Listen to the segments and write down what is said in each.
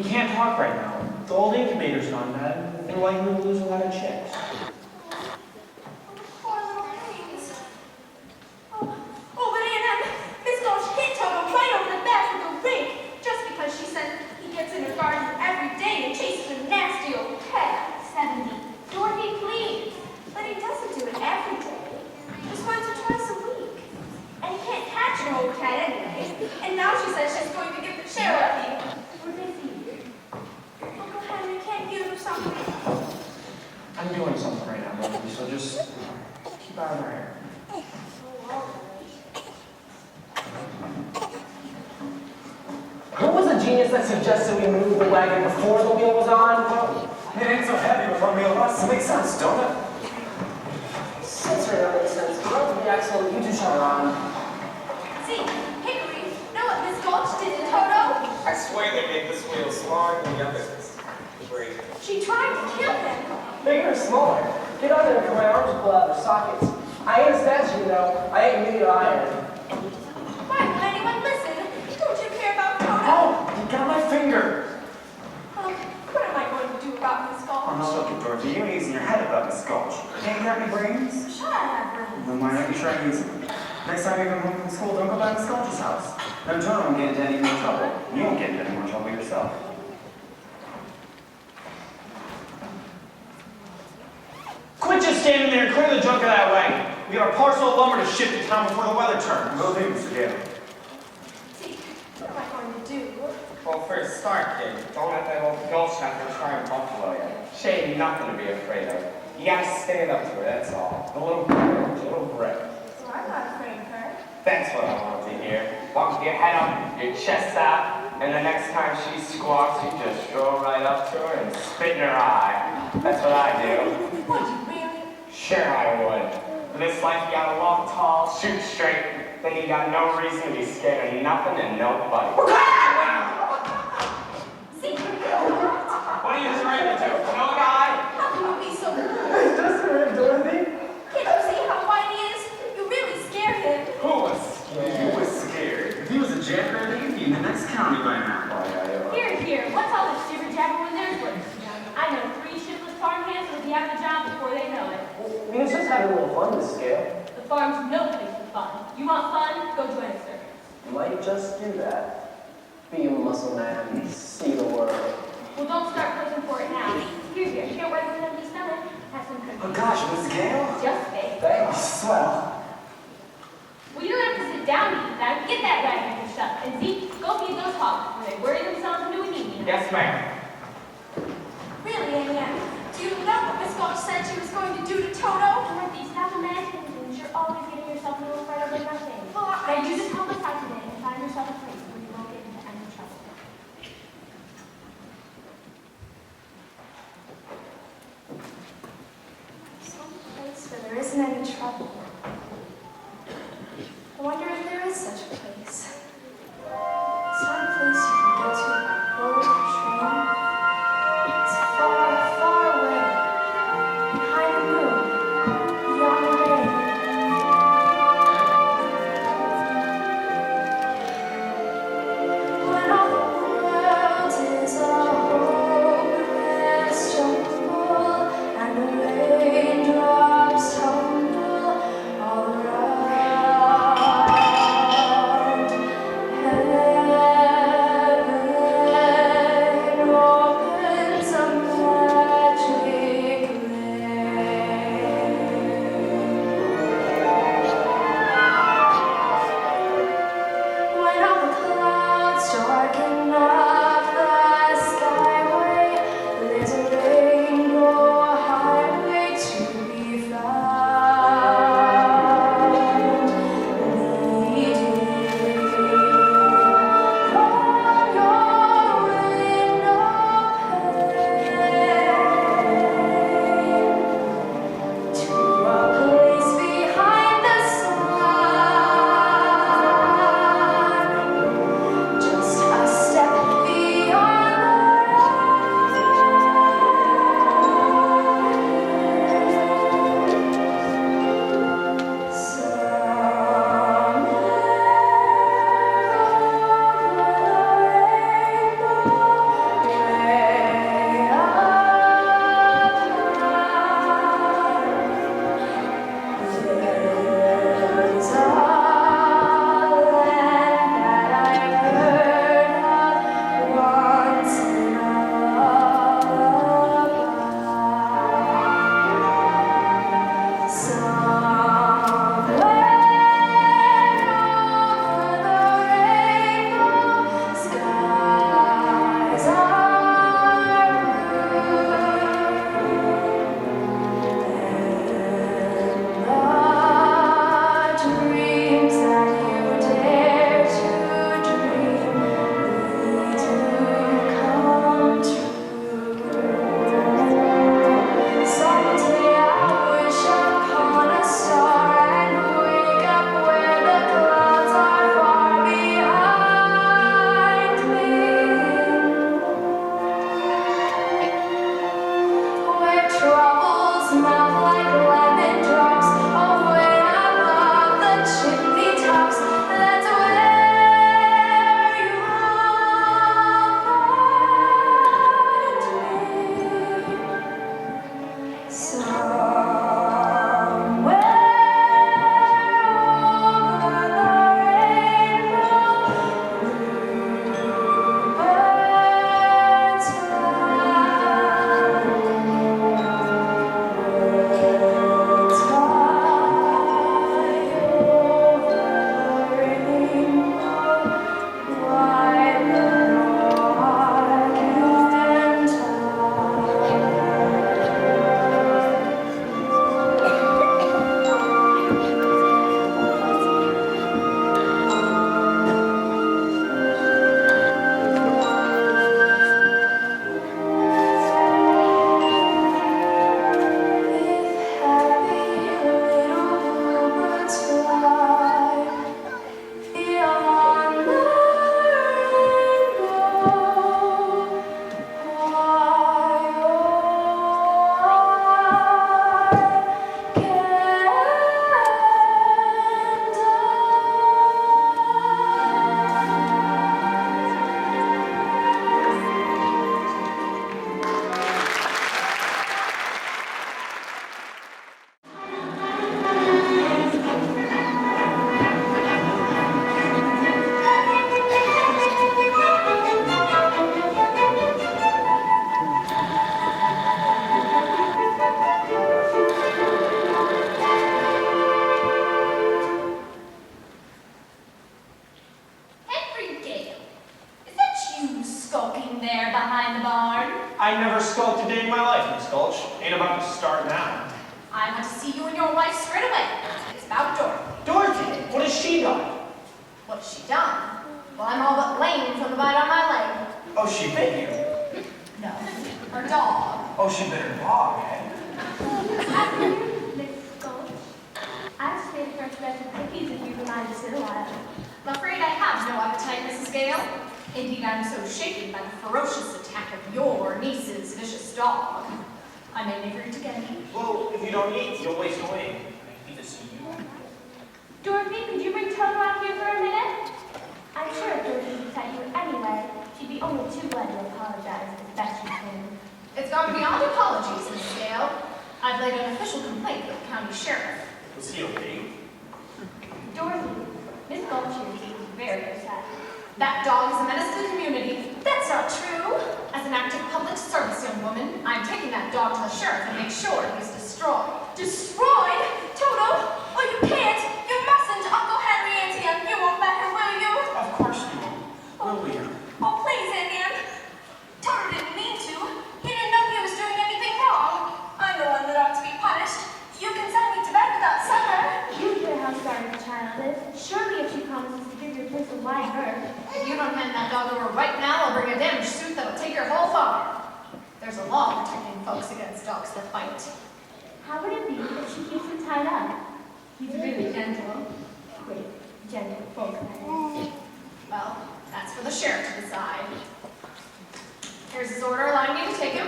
We can't talk right now. The old incubator's gone bad. We're likely to lose a lot of chicks. Poor little things. Oh, but Anna, Miss Gulch hit Toto right over the back with a rake just because she said he gets in her garden every day and chases a nasty old cat. 70. Dorothy, please. But he doesn't do it every day. Just once or twice a week. And he can't catch an old cat anyway. And now she says she's going to get the sheriff. What is he? Uncle Henry can't give him something. I'm doing something right now, Dorothy, so just keep out of my hair. Who was the genius that suggested we move the wagon before the wheel was on? It ain't so heavy before wheel was. It makes sense, don't it? Sensory that makes sense. Love the axle, you two shall run. See, Hickory, know what Miss Gulch did to Toto? I swear they made this wheel smaller than the others. Great. She tried to kill him. Bigger or smaller? Get on there before my arms pull out of their sockets. I ain't a statue, you know. I ain't made of iron. Why would anyone listen? Don't you care about Toto? Oh, you got my finger. What am I going to do about Miss Gulch? Oh, no, look at Dorothy. You're using your head about Miss Gulch. Hey, you got any brains? Sure, I have brains. Then why don't you try using them? Next time you come home from school, don't go by Miss Gulch's house. Then Toto won't get into any more trouble. You won't get into any more trouble yourself. Quit just standing there and clear the junk of that wagon. We got a parcel of lumber to ship to town before the weather turns. Moving, Mr. Gale. See, what am I going to do? Well, for a start, kid, don't let that old Gulch have to try and buffalo you. She ain't nothing to be afraid of. You gotta stand up to her, that's all. A little brick. Well, I'm not afraid of her. That's what I want to hear. Walk with your head up, your chest out, and the next time she squawks, you just stroll right up to her and spit in her eye. That's what I do. Would you really? Sure I would. For this life, you gotta walk tall, shoot straight, then you got no reason to be scared of nothing and nobody. See? What are you trying to do? No guy? How can you be so rude? It's just a rib, Dorothy. Can't you see how white he is? You really scared him. Who was scared? You was scared. If he was a jackrabbit, he'd be in the next county by now. Here, what's all this jibber jabber when there's work? I know 3 shiftless farmhands will be out of the job before they know it. We was just having a little fun this scale. The farm's no place for fun. You want fun? Go join a circus. Might just do that. Be a muscle man, see the world. Well, don't start pushing for it now. Here, share what you're going to be stomach. Have some cookies. Oh gosh, Miss Gale? Just bake. Thanks. Swell. Well, you don't have to sit down to eat that. Get that wagon shut. And Zeke, go feed those hogs when they worry themselves into an evening. Yes, ma'am. Really, Anne? Do you know what Miss Gulch said she was going to do to Toto? Dorothy, stop imagining things. You're always getting yourself in a little fight over nothing. Well, Now, you just help us out today and find yourself a place where you won't get into any trouble. Some place where there isn't any trouble. I wonder if there is such a place. It's not a place you can go to by boat or train. It's far, far away. Behind the moon. Beyond the rain. the barn? I never skulked a day in my life, Miss Gulch. Ain't about to start now. I want to see you and your wife straight away. It's about Dorothy. Dorothy, what has she done? What has she done? Well, I'm all but lame from the bite on my leg. Oh, she bit you. No, her dog. Oh, she bit her dog, eh? Miss Gulch, I just made a fresh batch of cookies if you remind us in a while. I'm afraid I have no appetite, Mrs. Gale. Indeed, I'm so shaken by the ferocious attack of your niece's vicious dog. I may never eat again. Well, if you don't eat, you'll waste away. I need to see you. Dorothy, could you bring Toto out here for a minute? I'm sure if Dorothy would tell you anyway, she'd be only too glad to apologize as best she can. It's gone beyond apologies, Miss Gale. I've laid an official complaint with the county sheriff. Was he okay? Dorothy, Miss Gulch here is very upset. That dog is a menace to the community. That's not true. As an act of public service, young woman, I'm taking that dog to the sheriff and make sure he's destroyed. Destroyed? Toto? Oh, you can't. You mustn't. Uncle Henry, Auntie Anne, you won't let her, will you? Of course you won't. Will we? Oh, please, Auntie Anne. Toto didn't mean to. He didn't know he was doing anything wrong. I'm the one that ought to be punished. You can send me to bed without supper. You hear how sorry the child is. Surely if she promises to give your place a wide berth. If you don't hand that dog over right now, I'll bring a damaged suit that'll take your whole farm. There's a law protecting folks against dogs that bite. How would it be if she keeps him tied up? He's really gentle. Great, gentle folk, that is. Well, that's for the sheriff to decide. Here's his order allowing me to take him,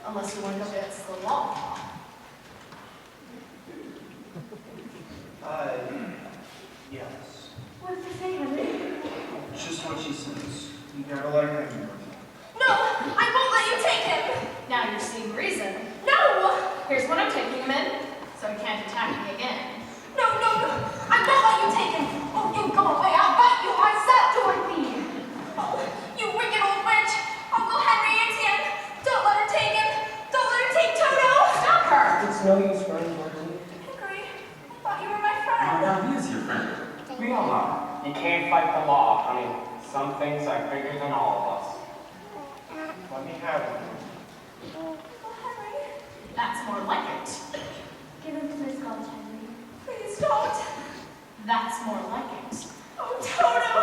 unless you want to go against the law. Yes. What does it say, Henry? Just what she says. You gotta let her know. No, I won't let you take him. Now you're seeing reason. No! Here's what I'm taking him in, so he can't attack me again. No, no, no! I won't let you take him! Oh, you go away! I'll bite you myself, Dorothy! Oh, you wicked old witch! Uncle Henry, Auntie Anne, don't let her take him! Don't let her take Toto! Stop her! It's no use running, Dorothy. Henry, I thought you were my friend. Now he is your friend. We all are. You can't fight the law, honey. Some things are bigger than all of us. Let me have it. Uncle Henry, that's more like it. Give him to Miss Gulch, Henry. Please don't. That's more like it. Oh, Toto!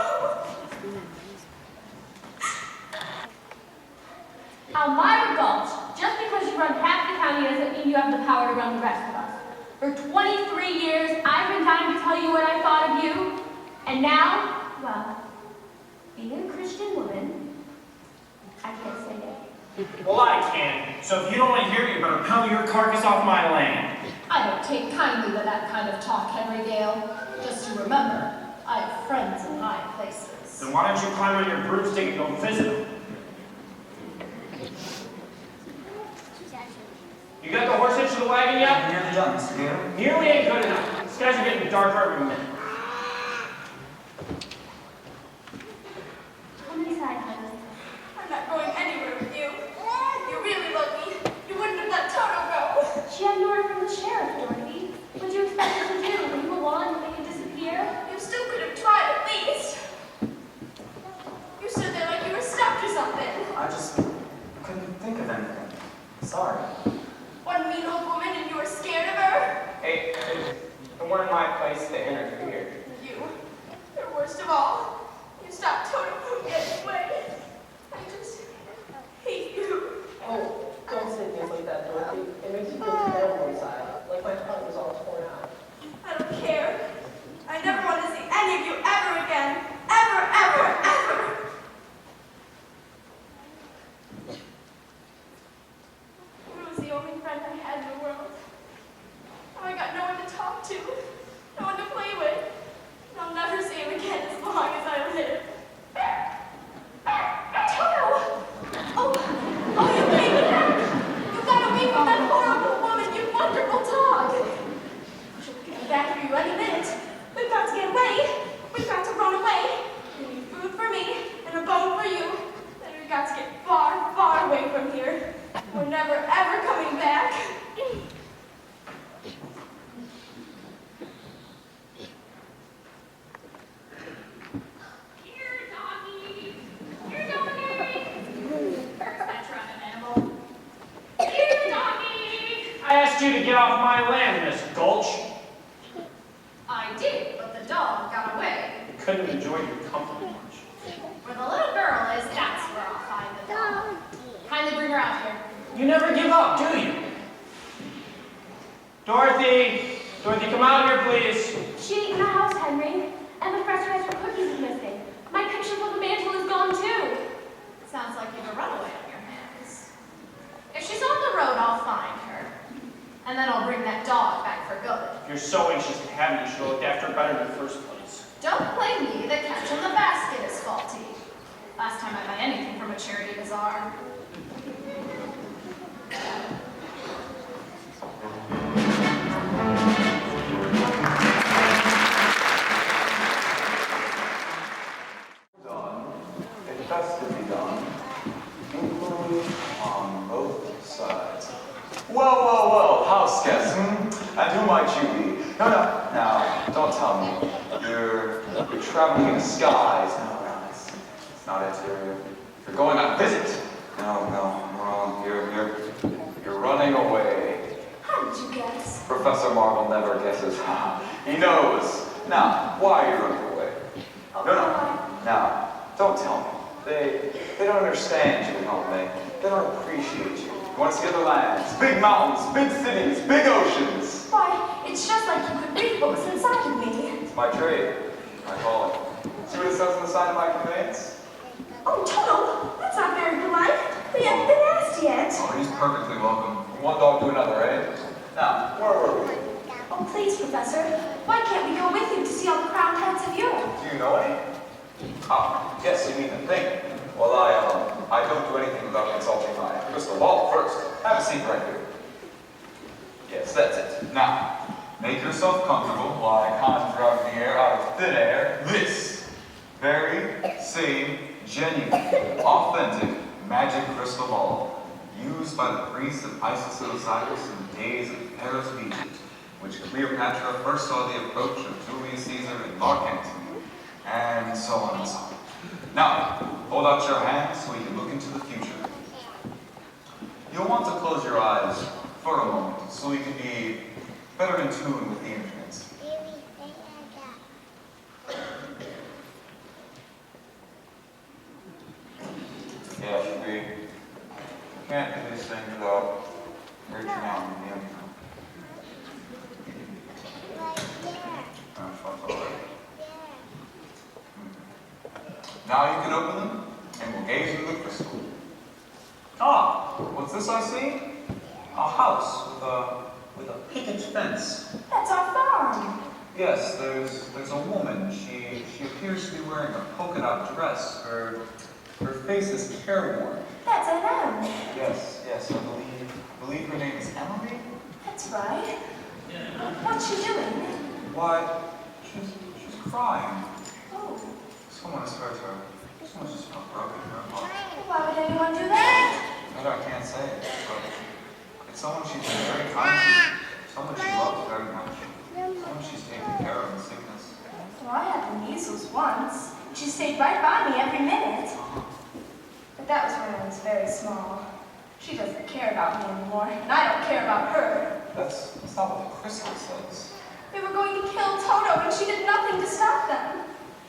Elmira Gulch, just because you run half the county doesn't mean you have the power to run the rest of us. For 23 years, I've been dying to tell you what I thought of you. And now, well, being a Christian woman, I can't say it. Well, I can. So if you don't want to hear it, you better pound your carcass off my land. I don't take kindly to that kind of talk, Henry Gale. Just to remember, I have friends in high places. Then why don't you climb on your broomstick and go visit them? You got the horse hitched to the wagon yet? Nearly done, Mr. Gale. Nearly ain't good enough. These guys are getting darker every minute. Come inside, honey. I'm not going anywhere with you. If you really love me, you wouldn't have let Toto go. She had an order from the sheriff, Dorothy. What do you expect her to do? Leave him alone and make him disappear? You still could have tried at least. You stood there like you were stuck to something. I just couldn't think of anything. Sorry. One mean old woman and you were scared of her? Hey, it weren't my place to interfere. You're worst of all. You stopped Toto from getting away. I just hate you. Oh, don't say things like that, Dorothy. It makes you feel terrible inside, like my heart was all torn out. I don't care. I never want to see any of you ever again. Ever, ever, ever. He was the only friend I had in the world. Now I got no one to talk to, no one to play with. And I'll never see him again as long as I live. Toto! Oh, you came back! You got away from that horrible woman, you wonderful dog! She'll be coming back for you any minute. We've got to get away. We've got to run away. You need food for me and a bone for you. Then we've got to get far, far away from here. We're never, ever coming back. you to get off my land, Miss Gulch. I did, but the dog got away. You couldn't have enjoyed your company much. Where the little girl is, that's where I'll find the dog. Kindly bring her out here. You never give up, do you? Dorothy! Dorothy, come out here, please. She ate in the house, Henry. And the fresh rice for cookies is missing. My picture for the mantle is gone too. Sounds like you have a runaway on your hands. If she's on the road, I'll find her. And then I'll bring that dog back for good. If you're so anxious to have me, you should have looked after her better in the first place. Don't blame me, the catch in the basket is faulty. Last time I buy anything from a charity bazaar. Done. It has to be done. Equally on both sides. Well, house guest, And who might you be? No, now, don't tell me. You're traveling in disguise. No, it's not it. You're going on a visit. No, wrong. You're running away. How did you guess? Professor Marvel never guesses. He knows. Now, why are you running away? No. Now, don't tell me. They don't understand you, don't they? They don't appreciate you. You want to see other lands, big mountains, big cities, big oceans. Why, it's just like you could read books inside of me. It's my trade, my calling. See what it says on the side of my conveyance? Oh, Toto, that's not very polite. We haven't been asked yet. Oh, he's perfectly welcome. From one dog to another, eh? Now, where were we? Oh, please, Professor. Why can't we go with you to see all the crowned heads of Europe? Do you know any? Ah, yes, you mean the thing. Well, I don't do anything without consulting my crystal ball first. Have a seat right here. Yes, that's it. Now, make yourself comfortable while I conjure out of the air, out of thin air, this very same, genuine, authentic magic crystal ball used by the priests of Isis and Osiris in the days of Pharaohs of Egypt, which Cleopatra first saw the approach of Julius Caesar in Mark Antony, and so on and so on. Now, hold out your hands so we can look into the future. You'll want to close your eyes for a moment so we can be better in tune with the instruments. Yes, we can't do these things without reaching out and the instrument. That's all right. Now you can open them, and we'll gaze into the crystal. Ah, what's this I see? A house with a picket fence. That's our farm. Yes, there's a woman. She appears to be wearing a polka dot dress. Her face is careworn. That's Anne. Yes, I believe her name is Emily. That's right. What's she doing? Why, she's crying. Oh, Someone has hurt her. Someone's just broken her heart. why would anyone do that? That I can't say, but it's someone she's been very kind to. Someone she loves very much. Someone she's taken care of in sickness. Well, I had the measles once. She stayed right by me every minute. But that was when I was very small. She doesn't care about me anymore, and I don't care about her. That's not what the crystal says. They were going to kill Toto, and she did nothing to stop them.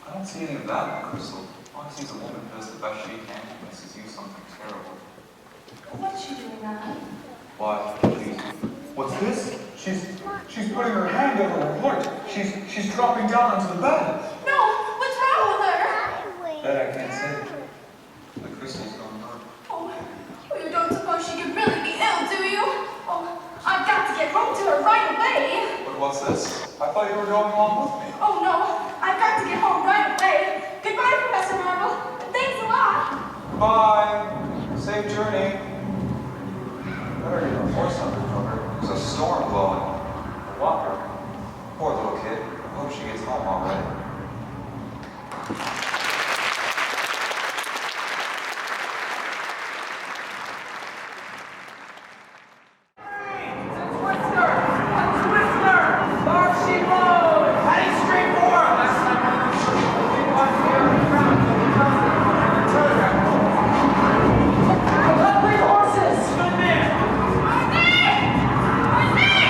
I don't see any of that in the crystal. All I see is a woman who does the best she can and misses you something terrible. What's she doing now? Why, what's this? She's putting her hand over her heart. She's dropping down onto the bed. No! What's wrong with her? That I can't say. The crystal's gone dark. Oh, you don't suppose she could really be ill, do you? Oh, I've got to get home to her right away. But what's this? I thought you were going along with me. Oh, no. I've got to get home right away. Goodbye, Professor Marvel. Thanks a lot. Bye. Safe journey. Better get a horse under cover. There's a storm blowing. Walker. Poor little kid. I hope she gets home all right. Where's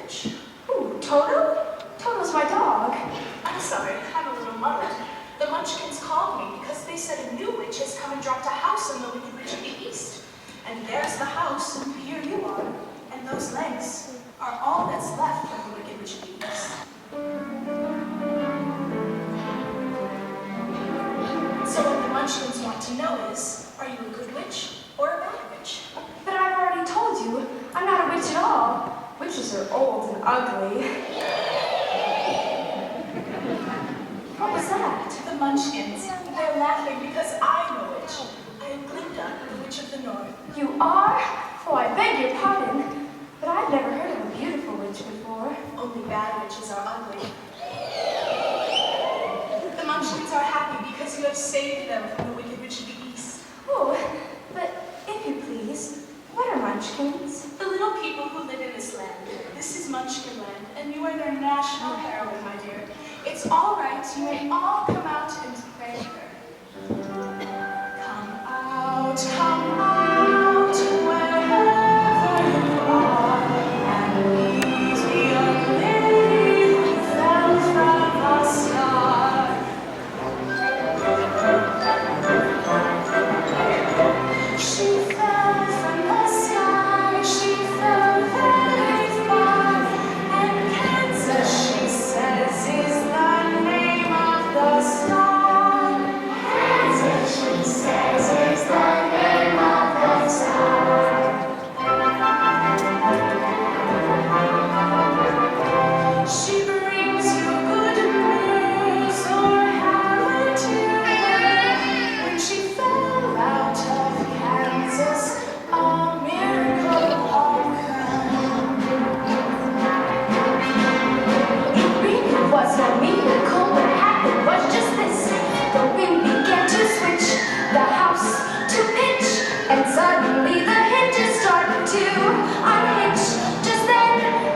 witch. Ooh, Toto? Toto's my dog. I'm sorry, I'm a little muddled. The Munchkins called me because they said a new witch has come and dropped a house in the Wicked Witch of the East. And there's the house, and here you are. And those legs are all that's left from the Wicked Witch of the East. So what the Munchkins want to know is, are you a good witch or a bad witch? But I've already told you, I'm not a witch at all. Witches are old and ugly. What was that? The Munchkins, they're laughing because I'm a witch. I am Glinda, the Witch of the North. You are? Oh, I beg your pardon. But I've never heard of a beautiful witch before. Only bad witches are ugly. The Munchkins are happy because you have saved them from the Wicked Witch of the East. Oh, but if you please, what are Munchkins? The little people who live in this land. This is Munchkin land, and you are their national heroine, my dear. It's all right. You may all come out and pray her. Come out, wherever you are, and meet the young lady who fell from the sky. She fell from the sky, she fell very far, and Kansas, she says, is the name of the star. Kansas, she says, is the name of the star. She brings you good news, or haven't you heard? When she fell out of Kansas, a miracle occurred. It really was no miracle. What happened was just this. The wind began to switch, the house to pitch, and suddenly the hinges started to unhitch. Just then,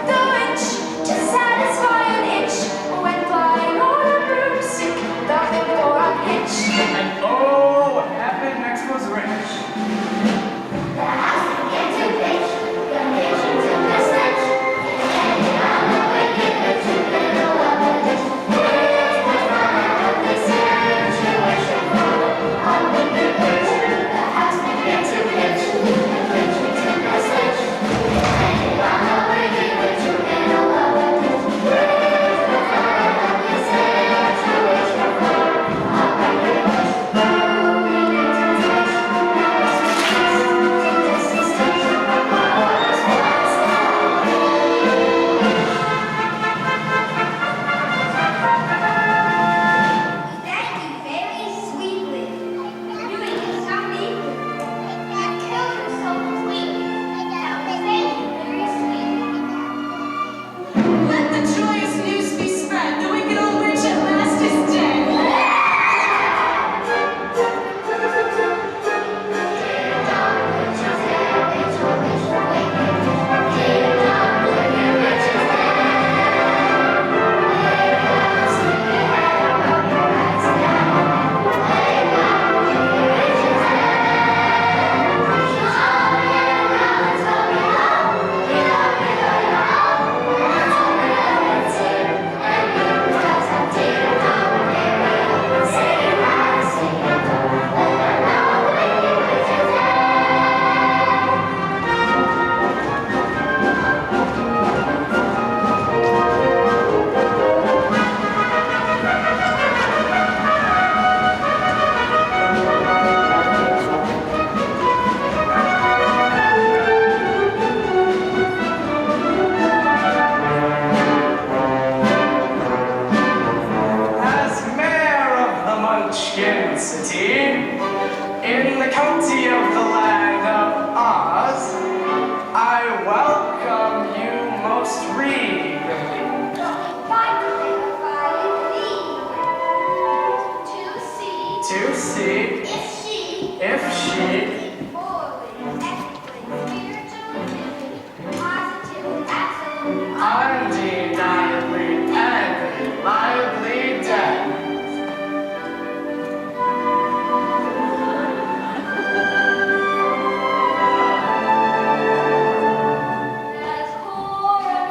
the witch, to satisfy an itch, went flying on a broomstick, nothing for a hitch. And oh, what happened next was rich. The house began to pitch, the hitch took a stitch, and on the wicked witch who middle of the ditch. This was not a ugly situation for a wicked witch. The house began to pitch, the hitch took a stitch, and on the wicked witch who middle of the ditch. This was not a ugly situation for a wicked witch. Moving into touch, Thank you very sweetly. You eat so neatly. You killed her so completely. Now thank you very sweetly. Let the joyous news be spread. The wicked old witch at last is dead. As mayor of the Munchkin City, in the county of the land of Oz, I welcome you most regally to see if she undeniably and reliably dead. As coroner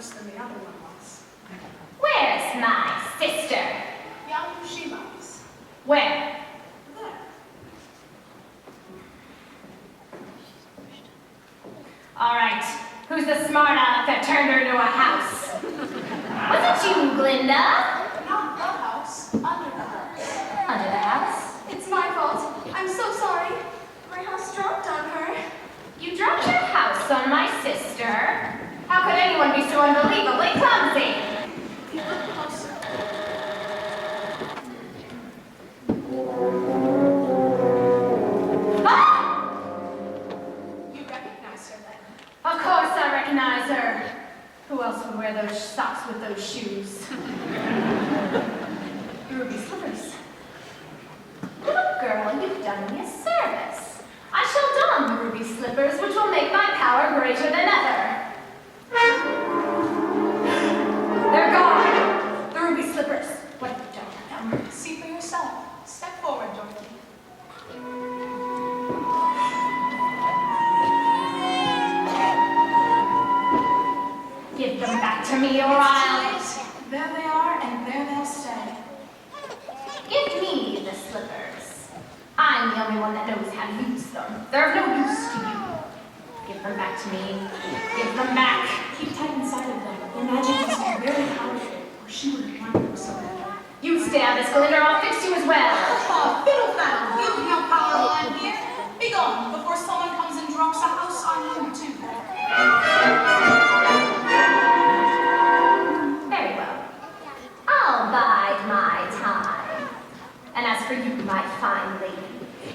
worse than the other one was. Where's my sister? Young she was. Where? There. All right. Who's the smart aleck that turned her into a house? Was it you, Glinda? Not the house, under the house. Under the house? It's my fault. I'm so sorry. My house dropped on her. You dropped your house on my sister? How could anyone be so unbelievably clumsy? Look closer. Ah! You recognize her then? Of course I recognize her. Who else would wear those socks with those shoes? Ruby slippers. Little girl, you've done me a service. I shall don the ruby slippers, which will make my power greater than ever. They're gone. The ruby slippers. What have you done with them? See for yourself. Step forward, Dorothy. Give them back to me, or I'll... There they are, and there they'll stay. Give me the slippers. I'm the only one that knows how to use them. They're of no use to you. Give them back to me. Give them back. Keep tight inside of them. Their magic must be very powerful, or she would have wanted them so bad. You stay out of this, Glinda, or I'll fix you as well. Oh, fiddle faddle! You've no power line here. Be gone before someone comes and drops a house on you, too. Very well. I'll bide my time. And as for you, my fine lady,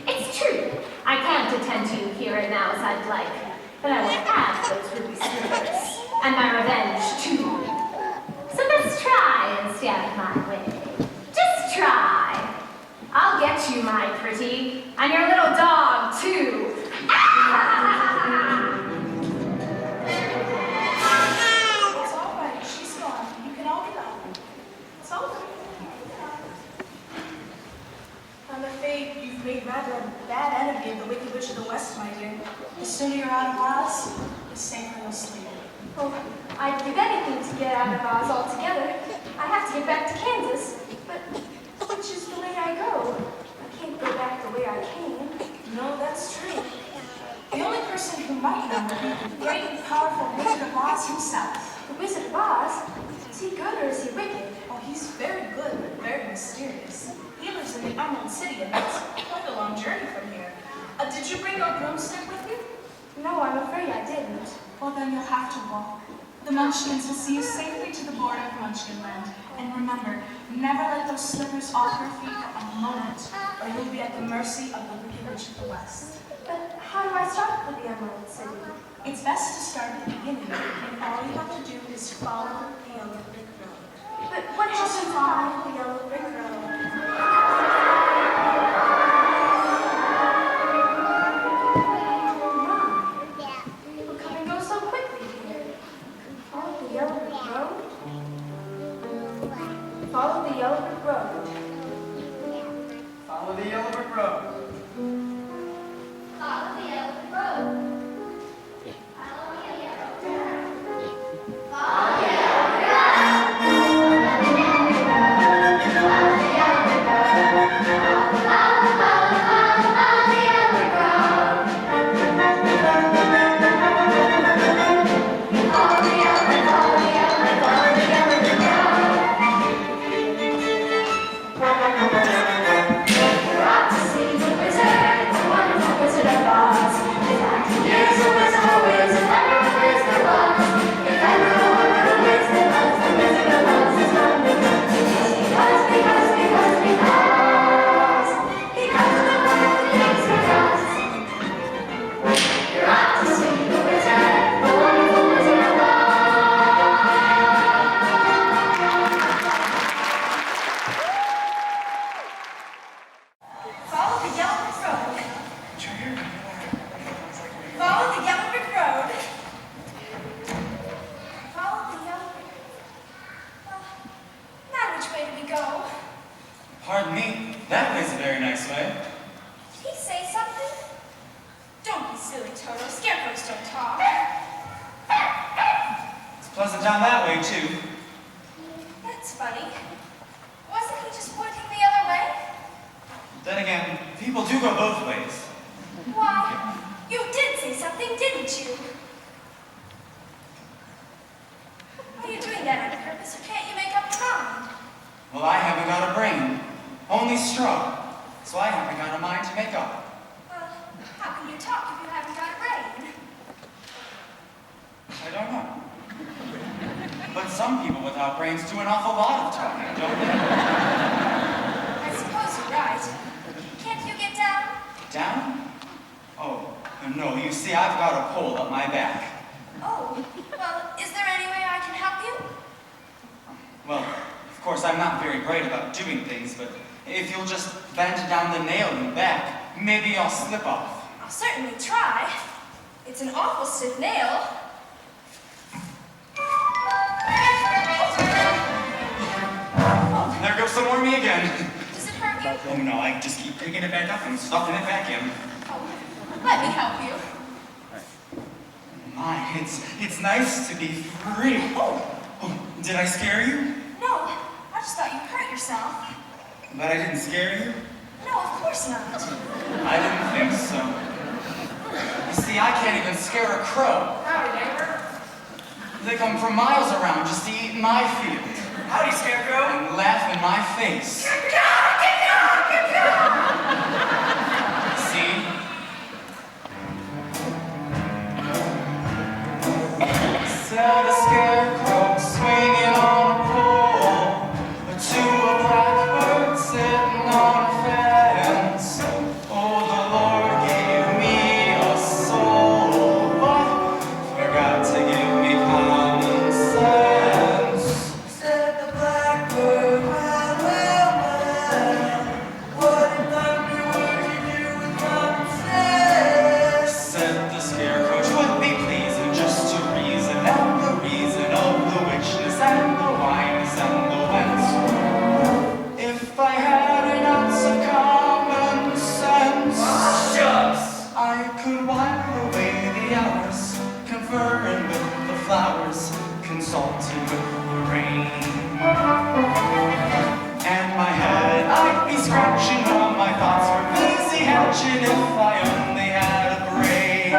it's true, I can't attend to you here and now as I'd like, but I will have those ruby slippers, and my revenge too. So let's try and stay out of my way. Just try. I'll get you, my pretty, and your little dog too. It's all right. She's gone. You can all go. It's over. I'm afraid you've made rather a bad enemy of the Wicked Witch of the West, my dear. The sooner you're out of Oz, the safer you'll sleep. Oh, I'd give anything to get out of Oz altogether. I have to get back to Kansas, but which is the way I go? I can't go back the way I came. No, that's true. The only person who might know would be the great and powerful Wizard of Oz himself. The Wizard of Oz? Is he good or is he wicked? Oh, he's very good, but very mysterious. He lives in the Emerald City, and that's quite a long journey from here. Did you bring your broomstick with you? No, I'm afraid I didn't. Well, then you'll have to walk. The Munchkins will see you safely to the border of Munchkinland. And remember, never let those slippers off your feet for a moment, or you'll be at the mercy of the Wicked Witch of the West. But how do I start with the Emerald City? It's best to start at the beginning, and all you have to do is follow the yellow brick road. But what happens if I follow the yellow brick road? People come and go so quickly here. Follow the yellow brick road? Follow the yellow brick road. Follow the yellow brick road. Follow the yellow road. Follow the yellow road. Follow the Pardon me, that way's a very nice way. Did he say something? Don't be silly, Toto. Scarecrows don't talk. pleasant down that way, too. That's funny. Wasn't he just pointing the other way? Then again, people do go both ways. Why, you did say something, didn't you? Are you doing that on purpose, or can't you make up your mind? Well, I haven't got a brain, only straw. So I haven't got a mind to make up. Well, how can you talk if you haven't got a brain? I don't know. But some people without brains do an awful lot of talking, don't they? I suppose you're right. Can't you get down? Down? Oh, no, you see, I've got a pole up my back. Oh, well, is there any way I can help you? Well, of course, I'm not very bright about doing things, but if you'll just bend down the nail in the back, maybe I'll slip off. I'll certainly try. It's an awful stiff nail. Oh, there goes some more me again. Does it hurt you? Oh no, I just keep picking it back up and stuffing it back in. Oh, let me help you. My, it's nice to be free. Oh, did I scare you? No, I just thought you hurt yourself. But I didn't scare you? No, of course not. I didn't think so. You see, I can't even scare a crow. Howdy, neighbor. They come from miles around just to eat my field. Howdy, Scarecrow. And laugh in my face. See? Said a scarecrow swinging on a pole to a blackbird sitting on a fence. Oh, the Lord gave me a soul, but forgot to give me common sense. Said the blackbird, well, well, well, what in thunder would you do with common sense? Said the scarecrow, 'twould be pleasing just to reason out the reason of the witchness and the whiness and the whence. If I had an ounce of common sense, shucks, I could while away the hours, conferring with the flowers, consulting with the rain. And my head, I'd be scratching while my thoughts were busy hatching if I only had a brain.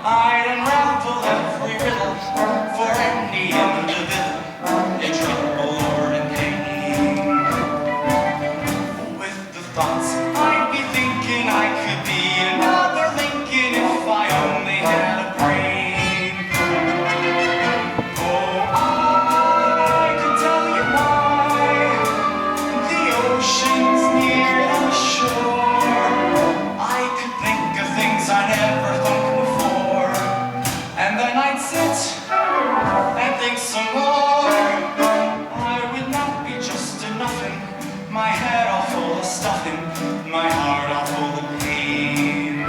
I'd unravel every riddle for any individual in trouble or in pain. With the thoughts I'd be thinking I could be another Lincoln if I only had a brain. Oh, I could tell you why the ocean's near the shore. I could think of things I never thought before. And then I'd sit and think some more. I would not be just a nothing, my head all full of stuffing, my heart all full of pain.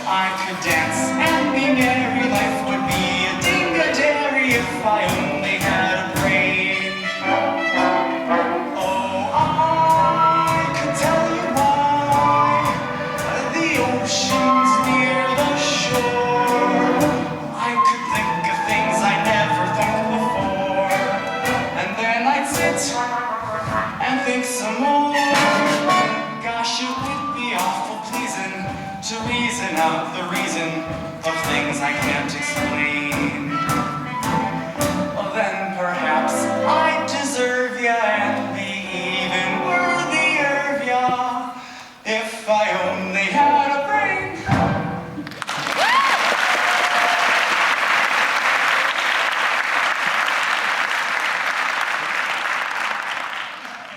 I could dance and be merry, life would be a ding-a-dairy if I only had a brain. Oh, I could tell you why the ocean's near the shore. I could think of things I never thought before. And then I'd sit and think some more. Gosh, it would be awful pleasing to reason out the reason of things I can't explain. Well, then perhaps I'd deserve ya and be even worthier of ya if I only had a brain.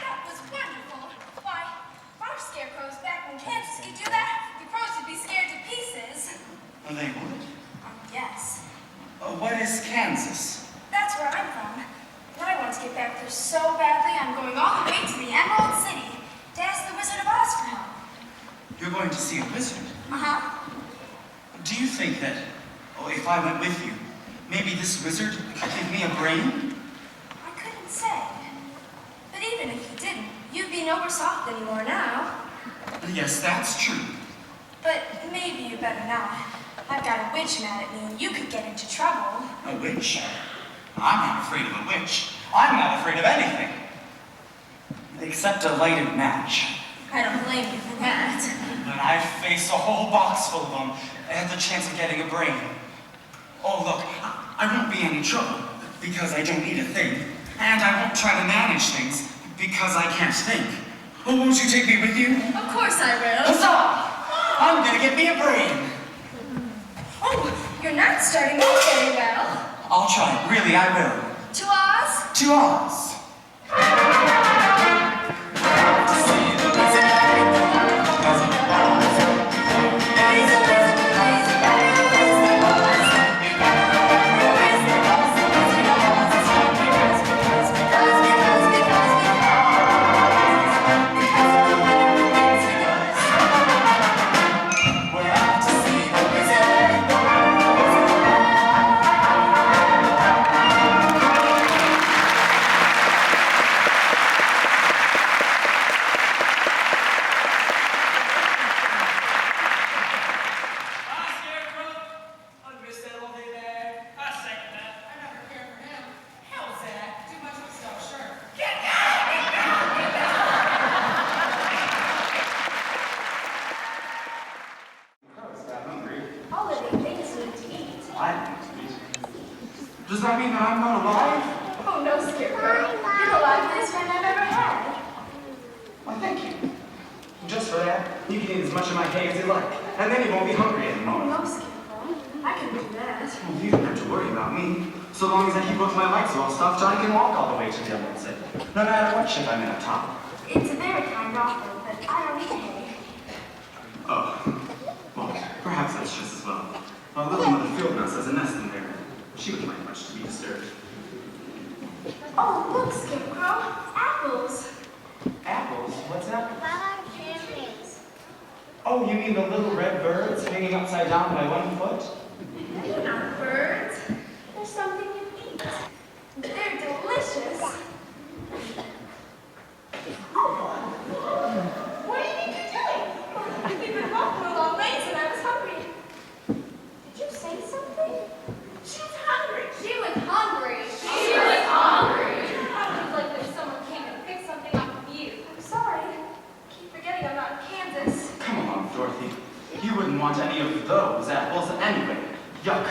That was wonderful. Why, if our scarecrows back in Kansas could do that, the crows would be scared to pieces. Well, they would. Yes. What is Kansas? That's where I'm from. And I want to get back there so badly, I'm going all the way to the Emerald City to ask the Wizard of Oz for help. You're going to see a wizard. Uh-huh. Do you think that, if I went with you, maybe this wizard could give me a brain? I couldn't say. But even if you didn't, you'd be no worse off than you are now. Yes, that's true. But maybe you better not. I've got a witch mad at me, and you could get into trouble. A witch? I'm not afraid of a witch. I'm not afraid of anything. Except a lighted match. I don't blame you for that. But I face a whole box full of them and the chance of getting a brain. Oh, look, I won't be any trouble because I don't need a thing. And I won't try to manage things because I can't think. Oh, won't you take me with you? Of course I will. Huzzah! I'm gonna get me a brain. Oh, you're not starting off very well. I'll try. Really, I will. To Oz? To Oz. Does that mean that I'm not alive? Oh, no, Scarecrow. You're the liveliest friend I've ever had. Why, thank you. Just for that, you can eat as much of my hay as you like, and then you won't be hungry Oh, anymore. no, Scarecrow. I can do that. Well, you don't have to worry about me. So long as I keep both my legs well stuffed, Johnny can walk all the way to the other exit. No matter what ship I'm in up top. It's a very kind offer, but I don't eat hay. Oh. Well, perhaps that's just as well. Our little mother field mouse has a nest in there. She wouldn't like much to be disturbed. Oh, look, Scarecrow. Apples. Apples? What's apples? Oh, you mean the little red birds hanging upside down by 1 foot? They're not birds. They're something you eat. They're delicious. What do you think you're doing? We've been walking a long ways and I was hungry. Did you say something? She was hungry. She was hungry. She was hungry. Sounds like there's someone came and picked something off of you. I'm sorry. I keep forgetting I'm not in Kansas. Come on, Dorothy. You wouldn't want any of those apples anyway. Yuck.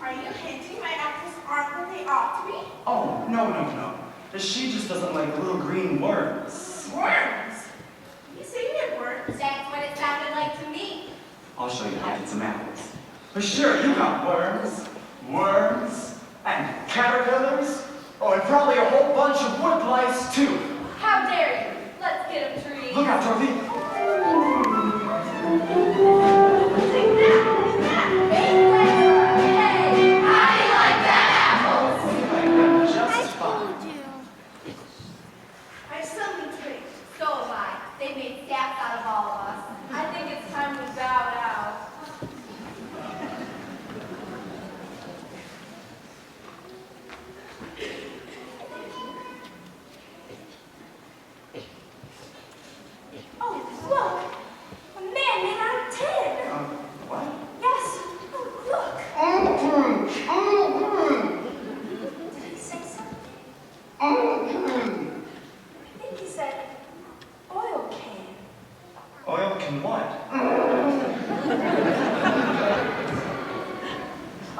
Are you hinting my apples aren't what they ought to be? Oh, no. She just doesn't like little green worms. Worms? You say you get worms? That's what it sounded like to me. I'll show you how to get some apples. But sure, you got worms, and caterpillars. Oh, and probably a whole bunch of wood lice, too. How dare you? Let's get a tree. Look out, Dorothy. Hey, how do you like that apples? I like them just fine. I suddenly drink. So am I. They made saps out of all of us. I think it's time we bowed out. Oh, look! A man made out of tin! What? Yes! Oh, look! Did he say something? I think he said oil can. Oil can what?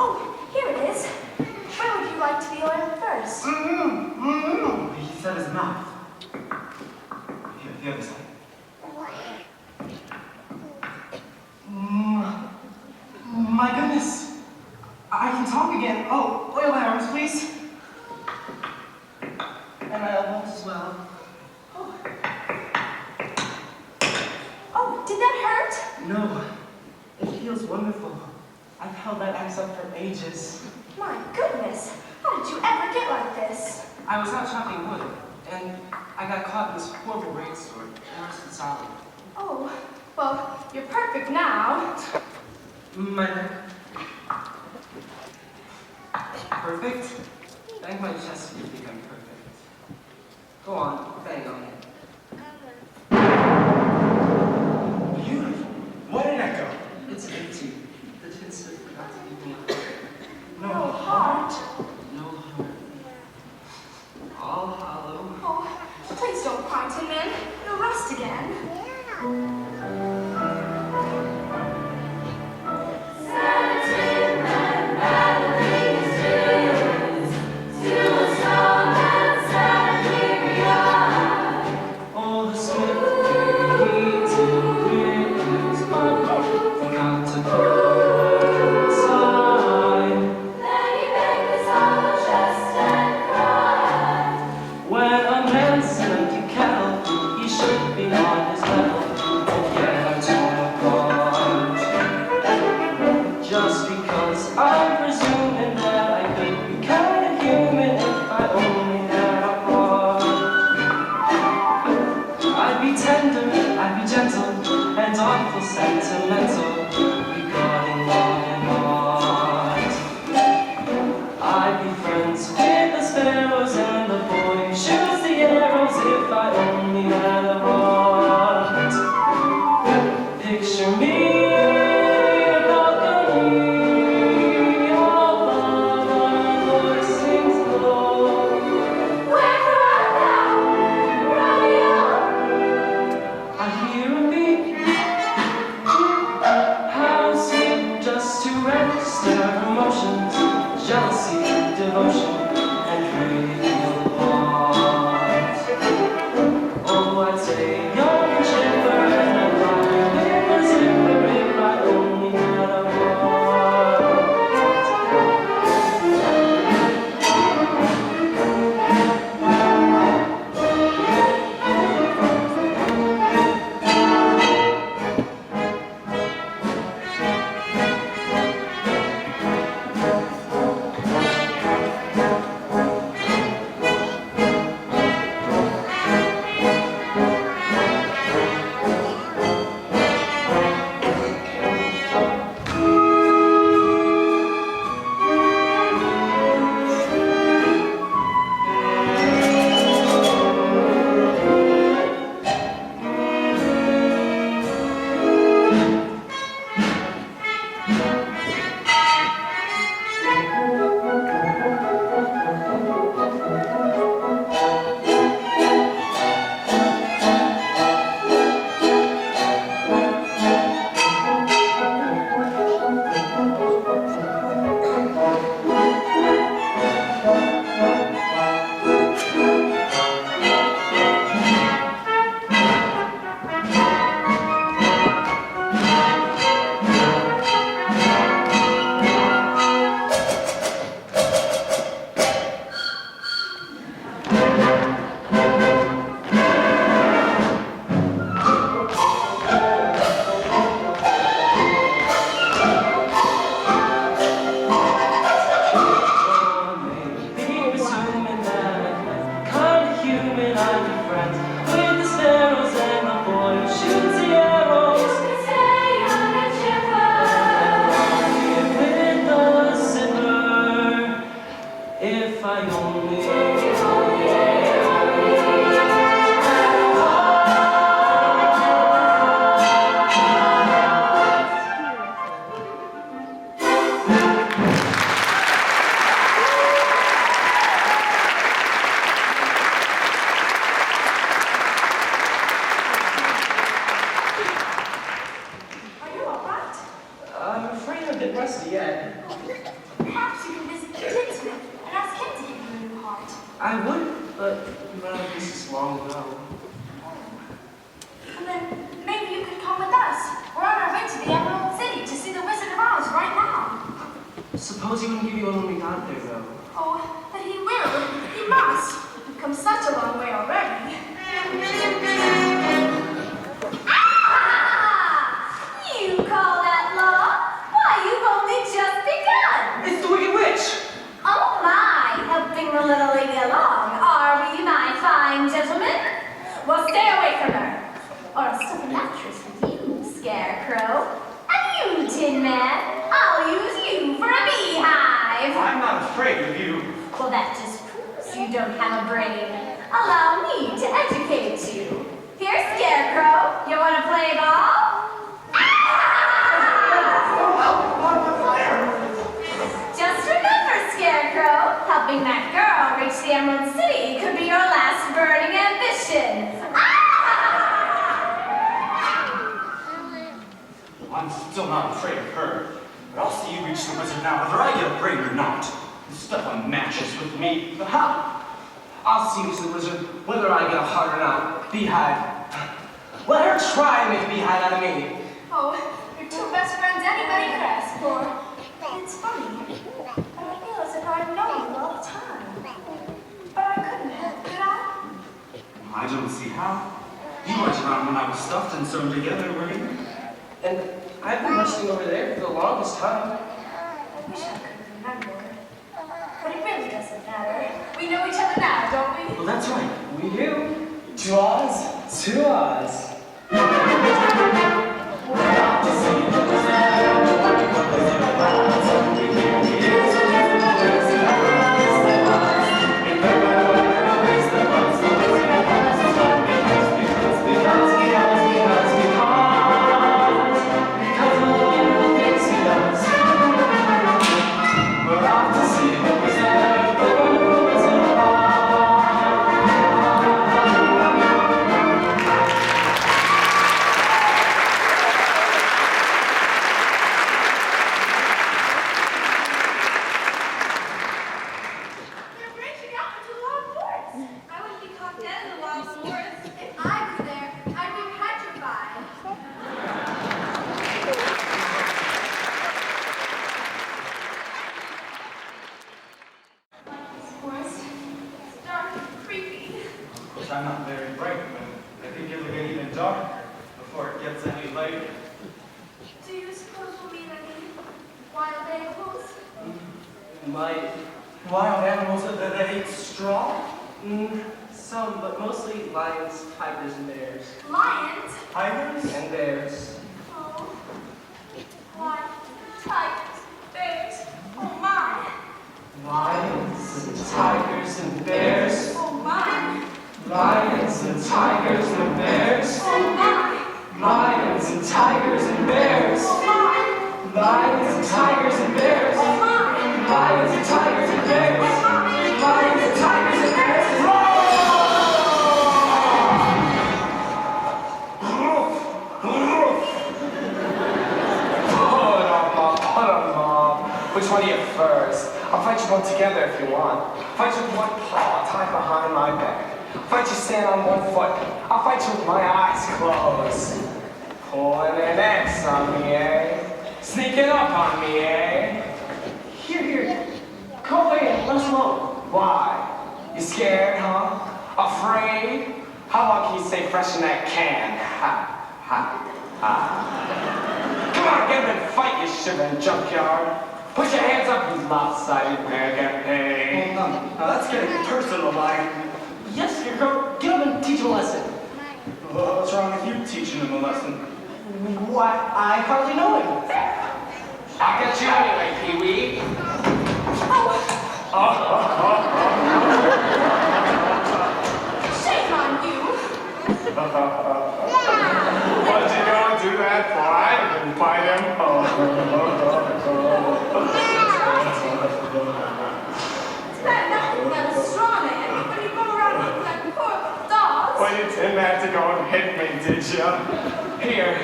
Oh, here it is. Where would you like to be oiled first? He said his mouth. Here, the other side. My goodness. I can talk again. Oh, oil my arms, please. And my elbows as well. Oh, did that hurt? No, it feels wonderful. I've held that axe up for ages. My goodness. How did you ever get like this? I was out chopping wood, and I got caught in this horrible rainstorm. The rest is solid. Oh, well, you're perfect now. My neck. Perfect? Bang my chest if you think I'm perfect. Go on, bang on it. Beautiful. What an echo. It's empty. The Oh, the smith, he too quick, forgot to put aside. When a man's an empty kettle, he should be on his level, and yet I'm torn apart. Just because I'm presuming that I could be kind of human if I only had a heart. I'd be tender, I'd be gentle, and awful sentimental regarding love and art. I'd be friends with the sparrows and the boy who shoots the arrows if I only had a heart. Picture me in a balcony, all by my voice sings low. I hear a beat, how sweet, just to register emotions, jealousy, devotion, and real heart. Oh, I'd say young and chipper, and I'd ride with a zipper if I only had a heart. Suppose he wouldn't give you one when we got there, though. Oh, but he will. He must. We've come such a long way already. Ah! You call that long? Why, you've only just begun. It's the Wicked Witch! Oh my, helping the little lady along, are we, my fine gentlemen? Well, stay away from her, or I'll stuff a mattress with you, Scarecrow. And you, Tin Man, I'll use you for a beehive. I'm not afraid of you. Well, that just proves you don't have a brain. Allow me still not afraid of her. But I'll see you reach the wizard now, whether I get a brain or not. Stuff on matches with me. Ha! I'll see you to the wizard, whether I get a heart or not. Beehive. Let her try and make a beehive out of me. Oh, you're two best friends anybody could ask for. It's funny, but I feel as if I've known you all the time. But I couldn't have, could I? I don't see how. You weren't around when I was stuffed and sewn together, were you? And I've been resting over there for the longest time. I wish I could remember. But it really doesn't matter. We know each other now, don't we? Well, that's right. We do. 2 Oz, 2 Oz. They're branching out into the wild forest. I wouldn't be caught dead in the wild forest. If I were there, I'd be petrified. This forest. It's dark and creepy. Of course, I'm not very bright, but I think it'll get even darker before it gets any lighter. Do you suppose we'll meet any wild animals? My, Wild animals that eat straw? some, but mostly lions, tigers, and bears. Lions? Tigers? And bears. Oh. Lions, tigers, bears. Oh my. Lions and tigers and bears. Oh my. Lions and tigers and bears. Oh my. Lions and tigers and bears. Oh my. Lions and tigers and bears. Oh my. Lions and tigers and bears. Oh my. Lions and tigers and bears. Put 'em up. Which one are you first? I'll fight you both together if you want. Fight you with one paw tied behind my back. Fight you stand on one foot. I'll fight you with my eyes closed. Pulling an X on me, eh? Sneaking up on me, eh? Here. Go away and let us alone. Why? You scared, huh? Afraid? How long can you stay fresh in that can? Ha, ha, ha. Come on, get up and fight, you shivering junkyard. Put your hands up, you lopsided bag. Hold on. Now that's getting personal, like. Yes, Scarecrow. Get up and teach him a lesson. What's wrong with you teaching him a lesson? Why, I hardly know him. I'll get you anyway, Pee-wee. Shame on you. What'd you go and do that for? I didn't fight him. It's bad enough that a straw man, when you go around with that poor little dogs. Well, you didn't have to go and hit me, did you? Here.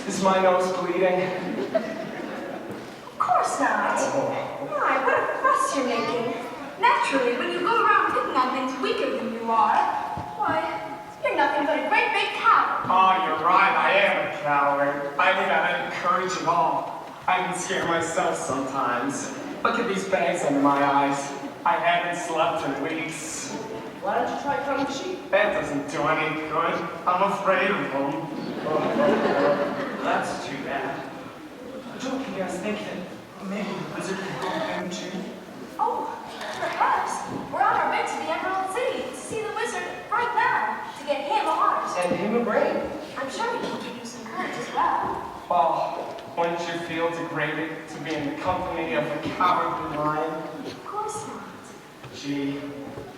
Is my nose bleeding? Of course not. My, what a fuss you're making. Naturally, when you go around picking on things weaker than you are, why, you're nothing but a great big coward. Oh, you're right. I am a coward. I think I encourage it all. I can scare myself sometimes. Look at these bags under my eyes. I haven't slept in weeks. Why don't you try counting sheep? That doesn't do any good. I'm afraid of them. That's too bad. Don't you guys think that maybe the wizard can go home too? Oh, perhaps. We're on our way to the Emerald City to see the wizard right now, to get him a heart. And him a brain. I'm sure he can give you some courage as well. Well, wouldn't you feel degraded to be in the company of a cowardly lion? Of course not. Gee,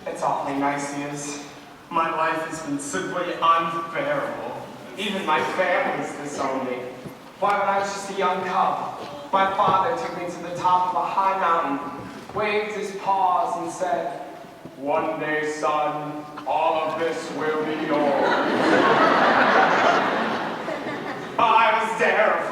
it's awfully nice he is. My life has been simply unbearable. Even my family's disowned me. Why, when I was just a young cub, my father took me to the top of a high mountain, waved his paws and said, "One day, son, all of this will be yours." I was terrified.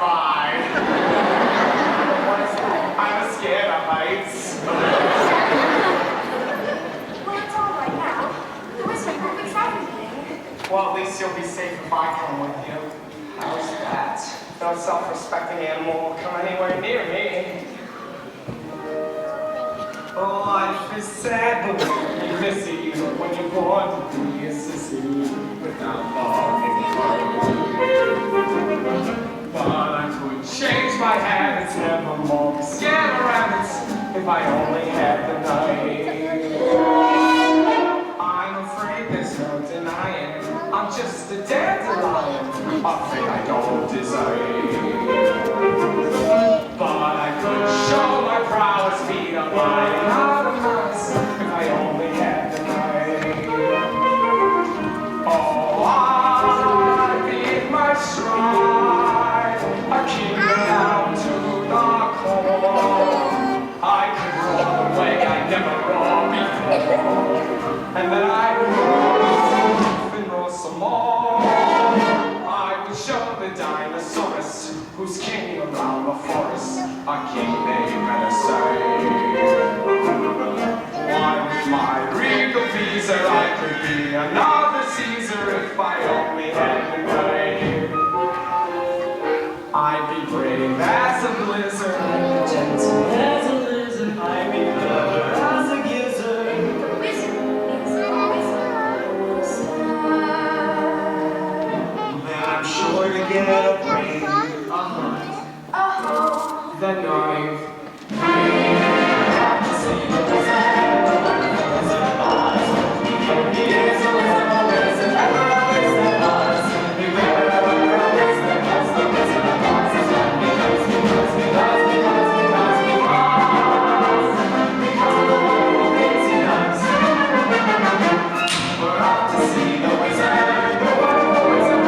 least you'll be safe if I come with you. How's that? No self-respecting animal will come anywhere near me. Life is sad, but when you miss it, you know when you're born to be a sissy without love in but I could change my habits, never more be scared of rabbits if I only had the night. I'm afraid there's no denying I'm just a dandelion, a fate I don't desire. But I could show my prowess, be a lion, not a mouse, if I only had the night. Oh, I'd be in my shrine, a king down to the core. I could roar the way I never roared before, and then I'd roar and roar some more. I would show the dinosaurus who's king around the forest, a king they better say. Why, with my regal visa, I could be another Caesar if I only had the night. I'd be brave as a blizzard, gentle as a lizard, I'd be clever as a gizzard. The wizard is always Then I'm sure to get a brain, the knife. We're off to see the wizard, the wizard.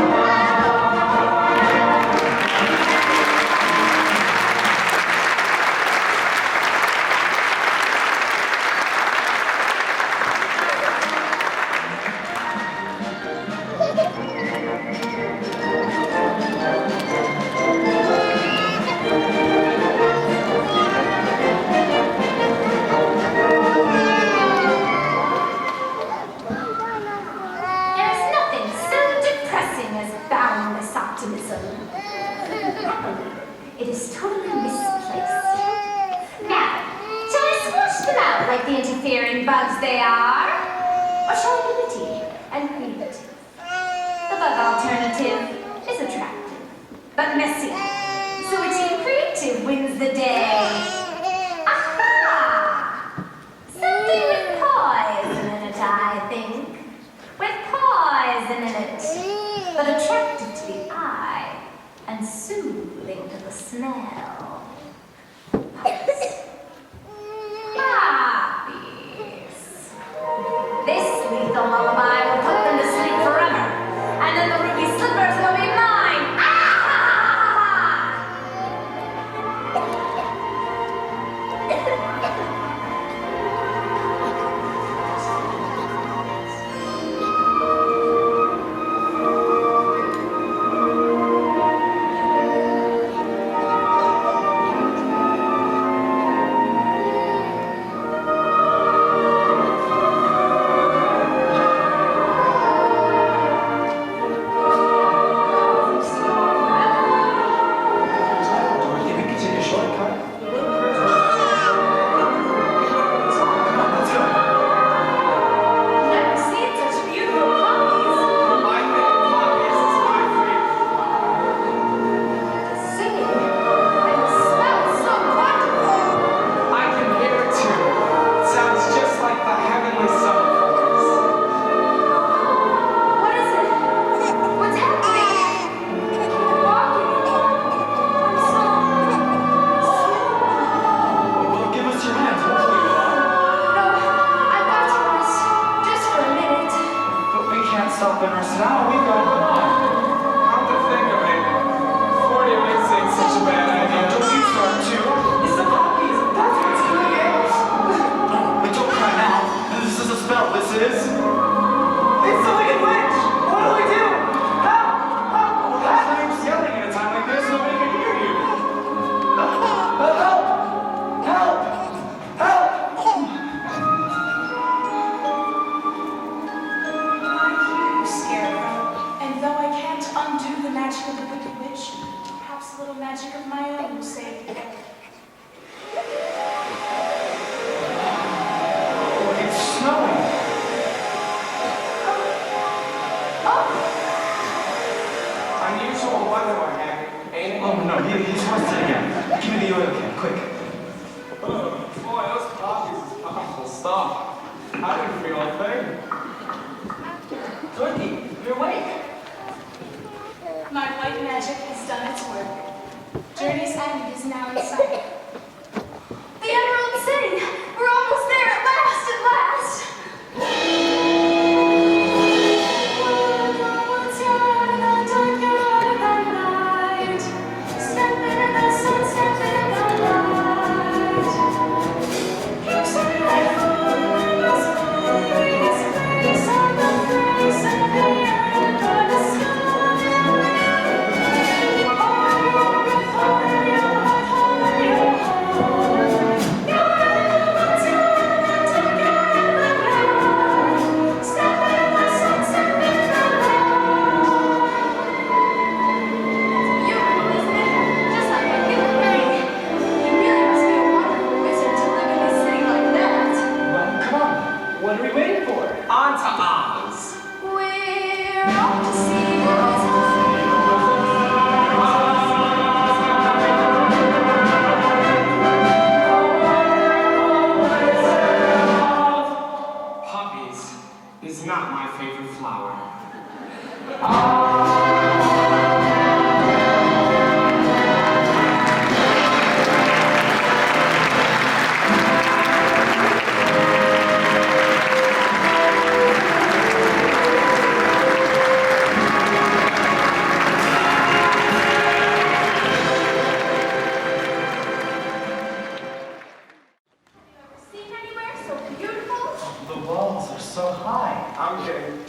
There's nothing so depressing as boundless optimism. It is totally misplaced. Now, shall I squash them out like the interfering bugs they are? Or shall I be witty and creative? The bug alternative is attractive, but messy. So witty and creative wins the day. Aha! Something with poison in it, I think. With poison in it, but attractive to the eye and soothing to the smell. Puppies. This lethal lullaby will put them to sleep forever, and then the ruby slippers will be mine. Ah! magic of the Wicked Witch, perhaps a little magic of my own will save the day. It's snowing. Unusual weather we're having, ain't it? Oh no, he's rusted again. Give me the oil can, quick. Oh, boy, those coffees is powerful stuff. I didn't feel a thing. Dorothy, you're awake. My white magic has done its work. Journey's end is now in sight. The Emerald City! We're almost there at last, at last!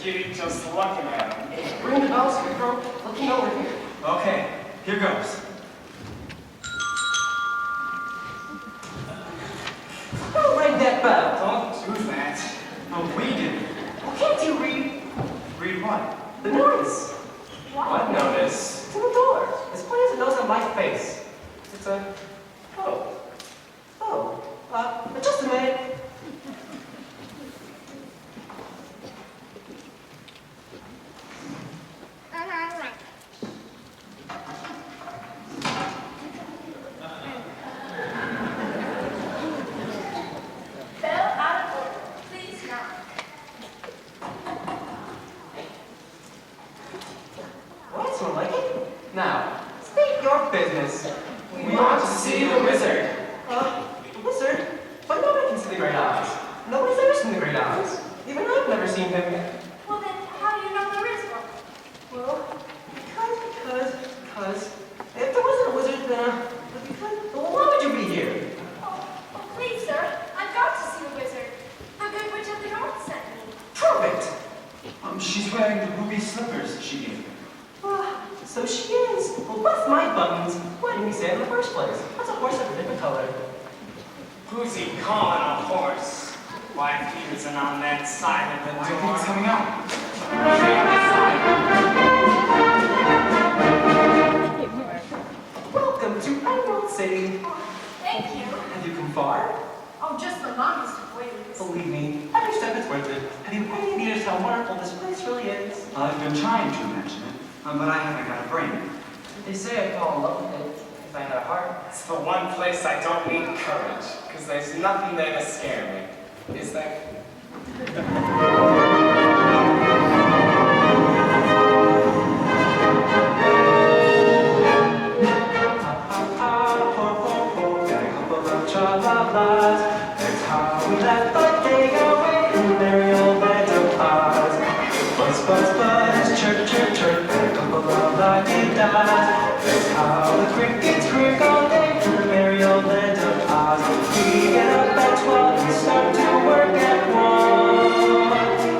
Giddy just looking at him. Ring the bell, Scarecrow. Looking over here. Okay, here goes. Who rang that bell? Don't do that. Oh, we did. Well, can't you read Read what? the notice? What notice? It's in the door. As plain as it knows on my face. It's a... just a minute. Bell out of order. Please knock. What? Someone like it? Now, state your business. We want to see the wizard. The wizard? But nobody can see the great eyes. Nobody's ever seen the great eyes. Even I've never seen him yet. Well then, how do you know there is one? Well, because, if there wasn't a wizard, then, well, why would you be here? Oh, please, sir. I've got to see the wizard. The good witch of the north sent me. Prove it! She's wearing the ruby slippers she gave me. So she is. Well, with my buttons, why didn't we say it in the first place? That's a horse of a different color. Who's he calling a horse? Why, if he isn't on that side of the Why do you door. think it's coming out? Welcome to Emerald City. Oh, thank you. Have you come far? Oh, just the longest of ways. Believe me, every step is worth it. Have you any idea just how wonderful this place really is? I've been trying to imagine it, but I haven't got a brain. They say I fall in love with it if I had a heart. It's the one place I don't need courage, because there's nothing there to scare me. Is there? That's how we let the day go away in merry old land of Oz. Buzz, buzz, buzz, chirp, chirp, chirp, and a couple of la-di-da's. That's how the crickets crick all day in the merry old land of Oz. We get up at 12 and start to work at 1.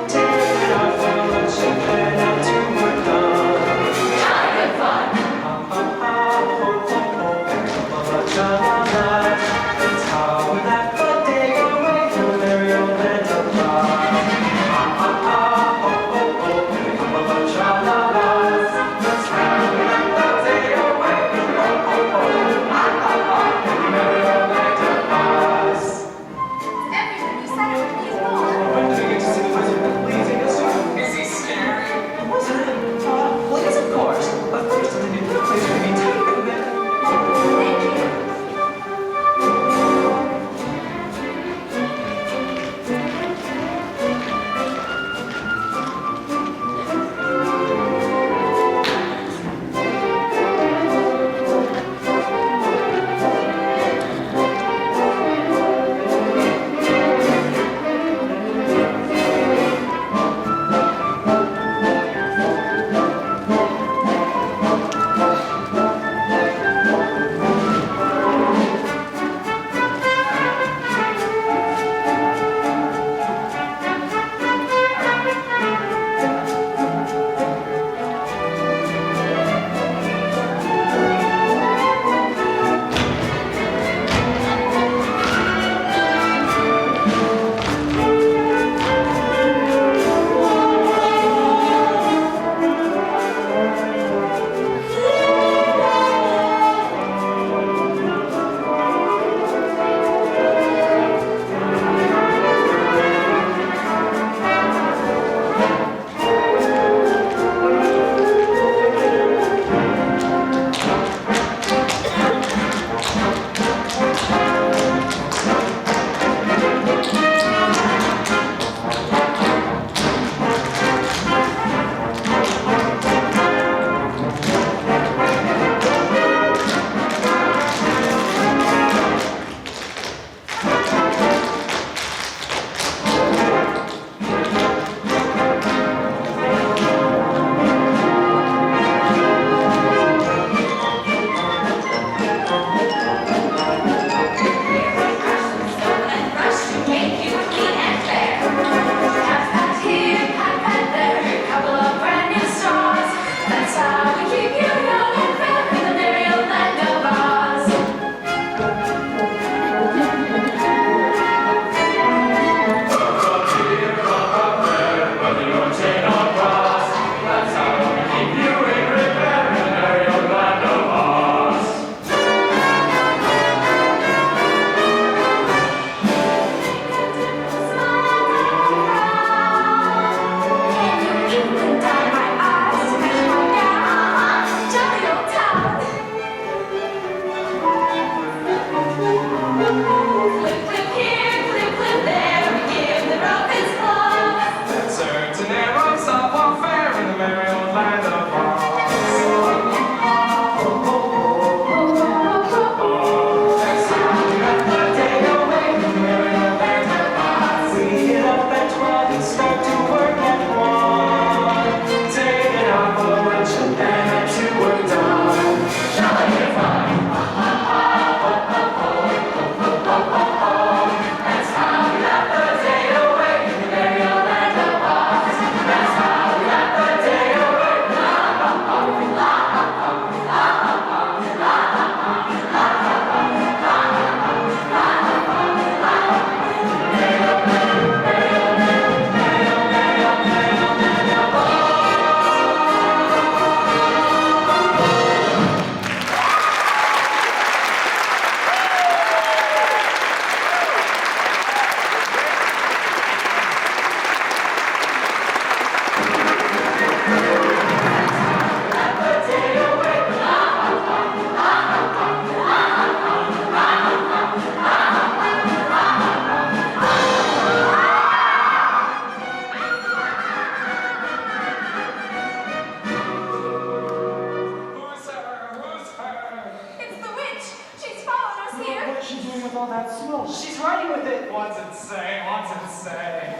all that smoke? She's running with it. What's it say? What's it say?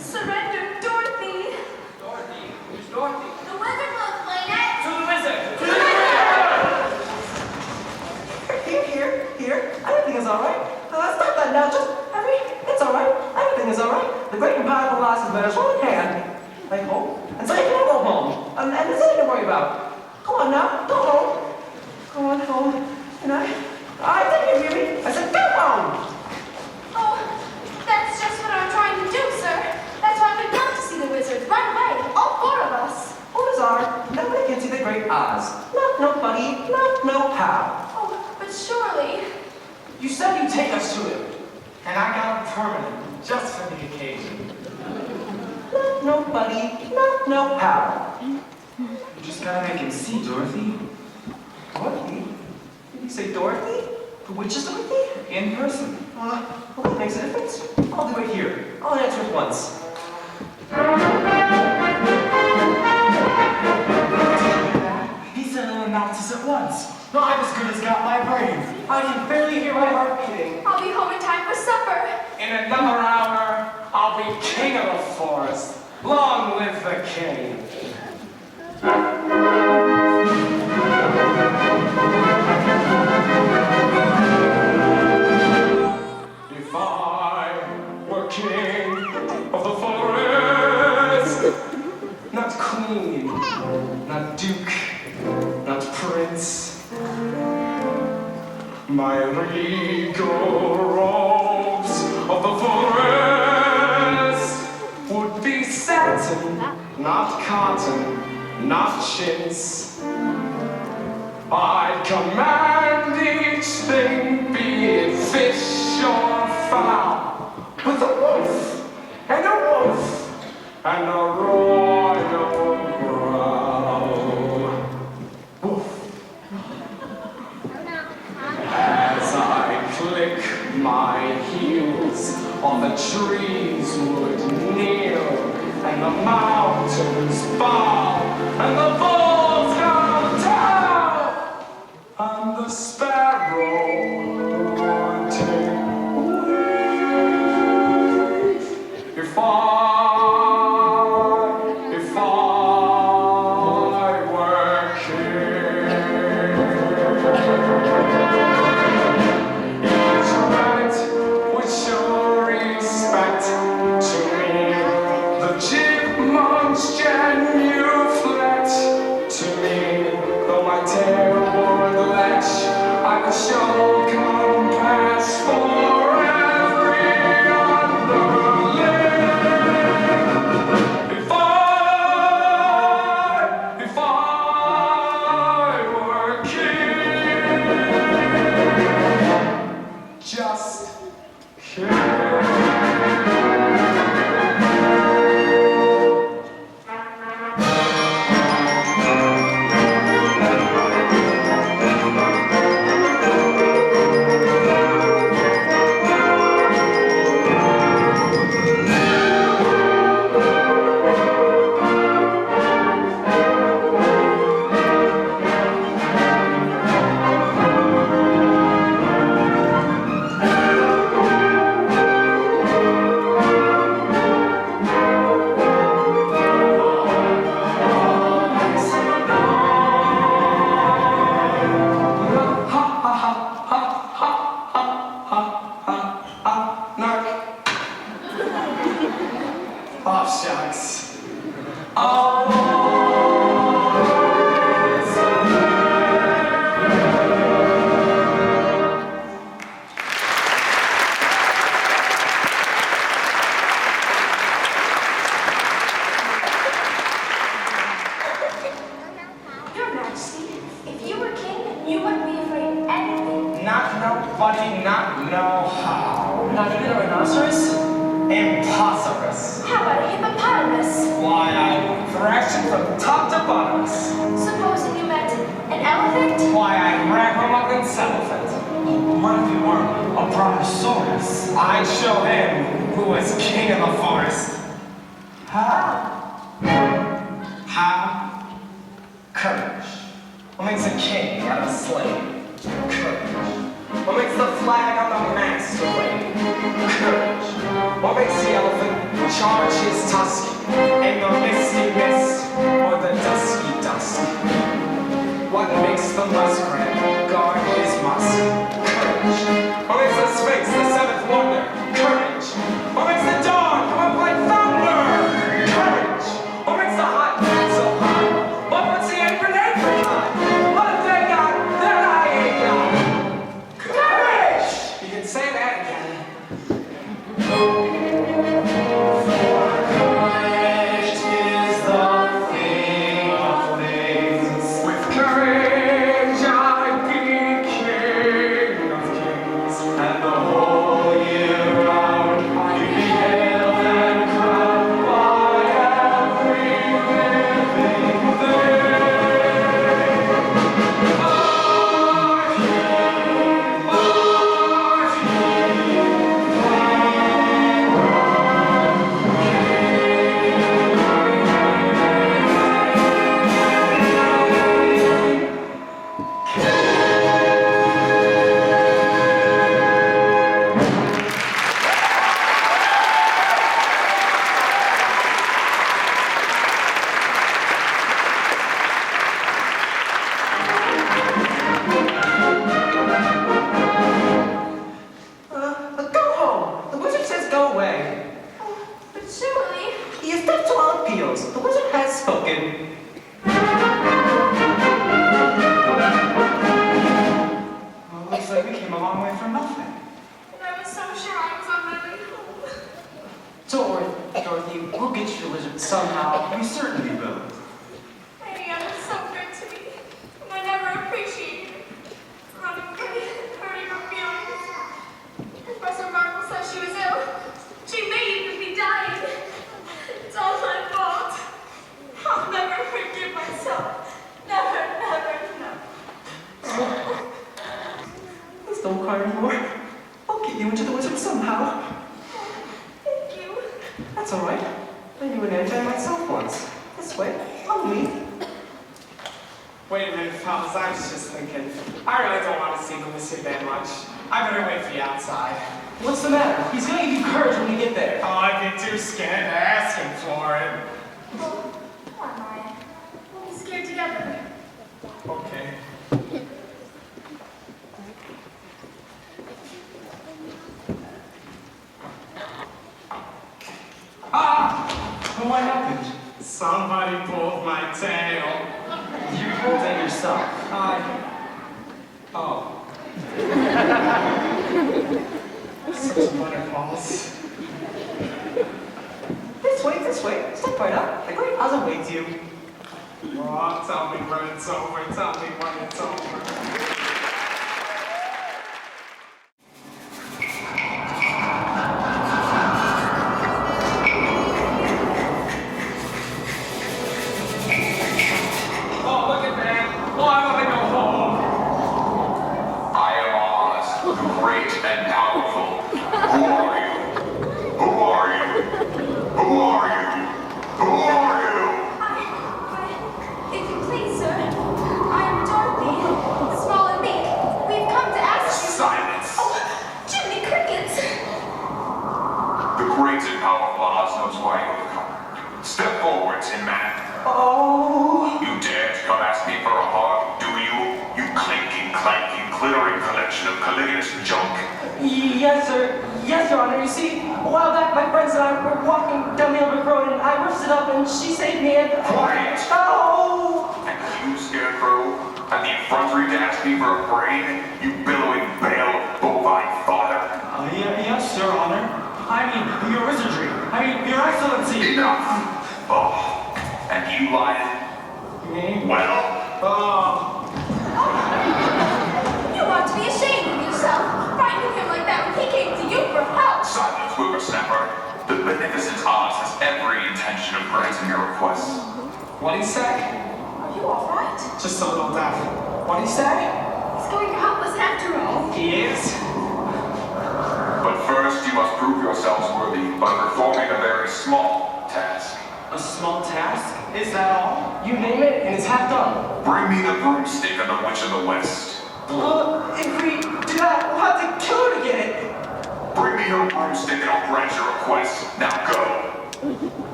Surrender, Dorothy. Dorothy? Who's Dorothy? The wizard will explain it. To the wizard! To the Here. Everything is all right. Stop that now. It's all right. Everything is all right. The great and powerful loss is better. Show in hand. Like home. And so you can all go home. And there's nothing to worry about. Come on now. Go home. Go on home. And I didn't hear me. I said go home. Oh, that's just what I'm trying to do, sir. That's why we've got to see the wizard. Right away. All four of us. Orders are, nobody can see the great Oz. Not nobody, not no how. Oh, but surely. You said you'd take us to him. And I got a permanent, just for the occasion. Not nobody, not no how. You just gotta make him see, Dorothy. Dorothy? Did you say Dorothy? The witch is Dorothy? In person. Well, that makes a difference. I'll do it here. I'll answer it once. He said an analysis at once. No, I've as good as got my brain. I can barely hear my heart beating. I'll be home in time for supper. In another hour, I'll be king of the forest. Long live the king. If I were king of the forest, not queen, not duke, not prince, my regal robes of the forest would be satin, not cotton, not chintz. I'd command each thing, be it fish or fowl, with a wolf and a wolf and a royal growl. Woof. As I click my heels, all the trees would kneel, and the mountains bow, and the bulls go down, and the sparrow would take wings. If I were king. Each rabbit would show respect to me. The chipmunks genuflect to me. Though my tail would latch, I could show compass for every underling. If I were king, just king. Oh, shucks. Your Majesty, if you were king, you wouldn't be afraid of anything. Not nobody, not know how. Not even a rhinoceros? Impossible. How about a hippopotamus? Why, I thrashed him from top to bottom. Supposing you meant an elephant? Why, I'd wrap him up in cellophane. What if you were a brontosaurus? I'd show him who was king of the forest. How? How? Courage. What makes a king out of a slave? Courage. What makes the flag on the Courage. What makes the elephant charge his tusk in the misty mist or the dusky dusk? What makes the muskrat guard his musk? Courage. What makes the sphinx the seventh wonder? Courage. What makes the dawn come up like thunder? Courage. What makes the hot man so hot? What puts the apron apricot? What if they got that I ain't got? Courage! You can say that again. Courage is the thing of things. With courage I be king of kings. And the whole year round, you'd be hailed and crowned by every living thing. Go home. The wizard says go away. But surely, He is deaf to all appeals. The wizard has spoken. Well, looks like we came a long way for nothing. and I was so sure I was on my way home. Don't worry, Dorothy. We'll get you the wizard somehow. We certainly will. Lady Anne was so good to me, and I never appreciated it. Running away and hurting her feelings. Professor Marple says she was ill. She may even be dying. It's all my fault. I'll never forgive myself. Never, never, never. Please don't cry anymore. I'll get you into the wizard somehow. Thank you. That's all right. I knew an ant myself once. This way. Follow me. Wait a minute, fellas, I was just thinking. I really don't want to see the wizard that much. I better wait for you outside. What's the matter? He's gonna give you courage when we get there. Oh, I'd be too scared to ask him for it. Oh, come on, Maya. We'll be scared together. Okay. What happened? Somebody pulled my tail. You pulled it yourself. Oh. Such a butterballs. This way. Step right up. The great Oz awaits you. Oh, tell me when it's over. Tell me when it's over. Oh, look at that. Oh, I want to go home. I am Oz, the great and powerful. Who are you? Who are you? Who are you? Who are you? If you please, sir, I am Dorothy, small and meek. We've come to ask you. Silence. Oh, Jiminy Crickets! The great and powerful Oz knows why you have come. Step forward, Tin Man. Oh. You dare to come ask me for a hug, do you? You clinking, clanking, glittering collection of Caligula's junk. Yes, sir. Yes, Your Honor. You see, a while back, my friends and I were walking down the Elbrook Road, and I roughed it up, and she saved me, and... Quiet! Oh! And you, Scarecrow, had the effrontery to ask me for a brain, you billowing bale of bovine fodder. Yes, Your Honor. I mean, your wizardry. I mean, your excellency. Enough! Oh, and you lied? Me? Well, You ought to be ashamed of yourself, frightening him like that when he came to you for help. silence, whippersnapper. The beneficent Oz has every intention of granting your requests. What'd he say? Are you all right? Just a little deaf. What'd he say? He's going to help us after all. He is? But first, you must prove yourselves worthy by performing a very small task. A small task? Is that all? You name it, and it's half done. Bring me the broomstick of the Witch of the West. If we do that, we'll have to kill her to get it. Bring me her broomstick and I'll grant your request. Now go.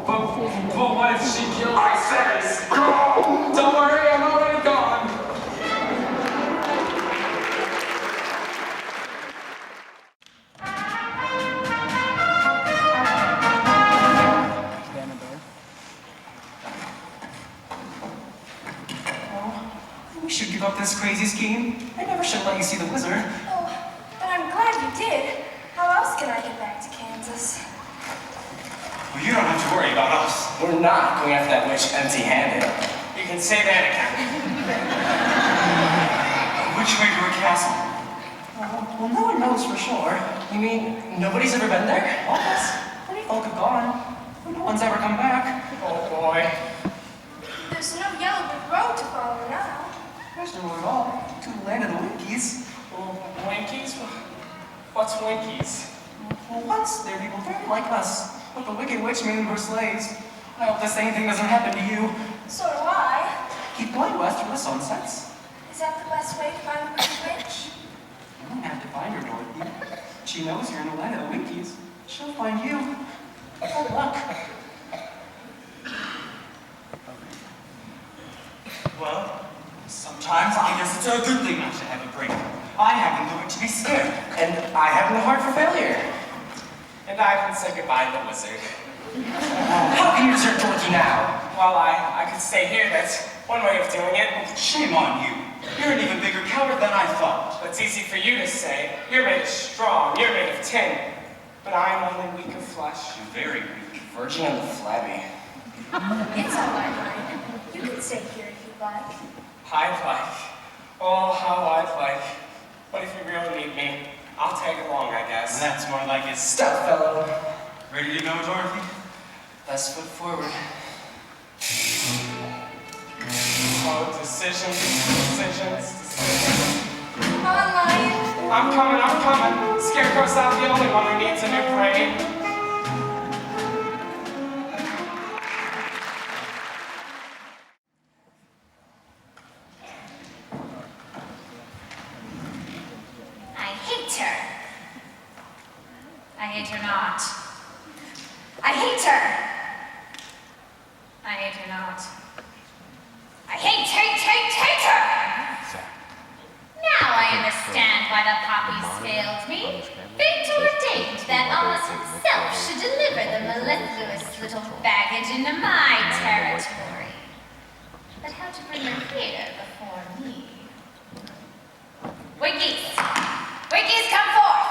But what if she kills I us? said go! Don't worry, I'm already gone. We should give up this crazy scheme. I never should let you see the wizard. Oh, but I'm glad you did. How else can I get back to Kansas? Well, you don't have to worry about us. We're not going after that witch empty-handed. You can say that again. Which way to her castle? Well, no one knows for sure. You mean nobody's ever been there? All of us. Many folk have gone. But no one's ever come back. Oh boy. There's no yellow brick road to follow now. There's no road at all. To the land of the Winkies. Winkies? What's Winkies? Well, once there were people very like us. But the wicked witch made them her slaves. I hope the same thing doesn't happen to you. So do I. Keep going west where the sun sets. Is that the best way to find the wicked witch? You don't have to find her, Dorothy. She knows you're in the land of the Winkies. She'll find you. Good luck. Well, sometimes I guess it's a good thing not to have a brain. I happen to be scared. And I haven't the heart for failure. And I can say goodbye to the wizard. How can you desert Dorothy now? Well, I could stay here. That's one way of doing it. Shame on you. You're an even bigger coward than I thought. It's easy for you to say. You're made of strong. You're made of tin. But I'm only weak of flesh. You're very weak. Virgin and flabby. It's all right, Ryan. You can stay here if you like. I'd like. Oh, how I'd like. But if you really need me, I'll tag along, I guess. That's more like it. Stop, fellow. Ready to go, Dorothy? Best foot forward. Oh, decisions. Come on, Lion. I'm coming. Scarecrow's not the only one who needs a new brain. I hate her. I hate her not. I hate her. I hate her not. I hate her! Now I understand why the poppies failed me. Fate ordained that Oz himself should deliver the mellifluous little baggage into my territory. But how to bring her here before me? Winkies! Winkies, come forth!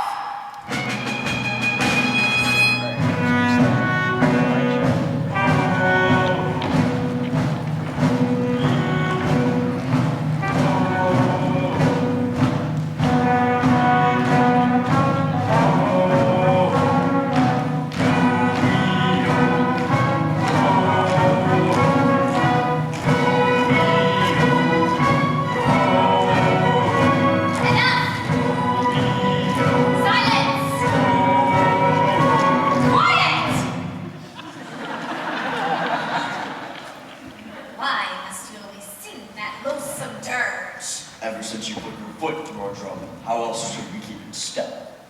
Ever since you put your foot through our drum, how else should we keep in step?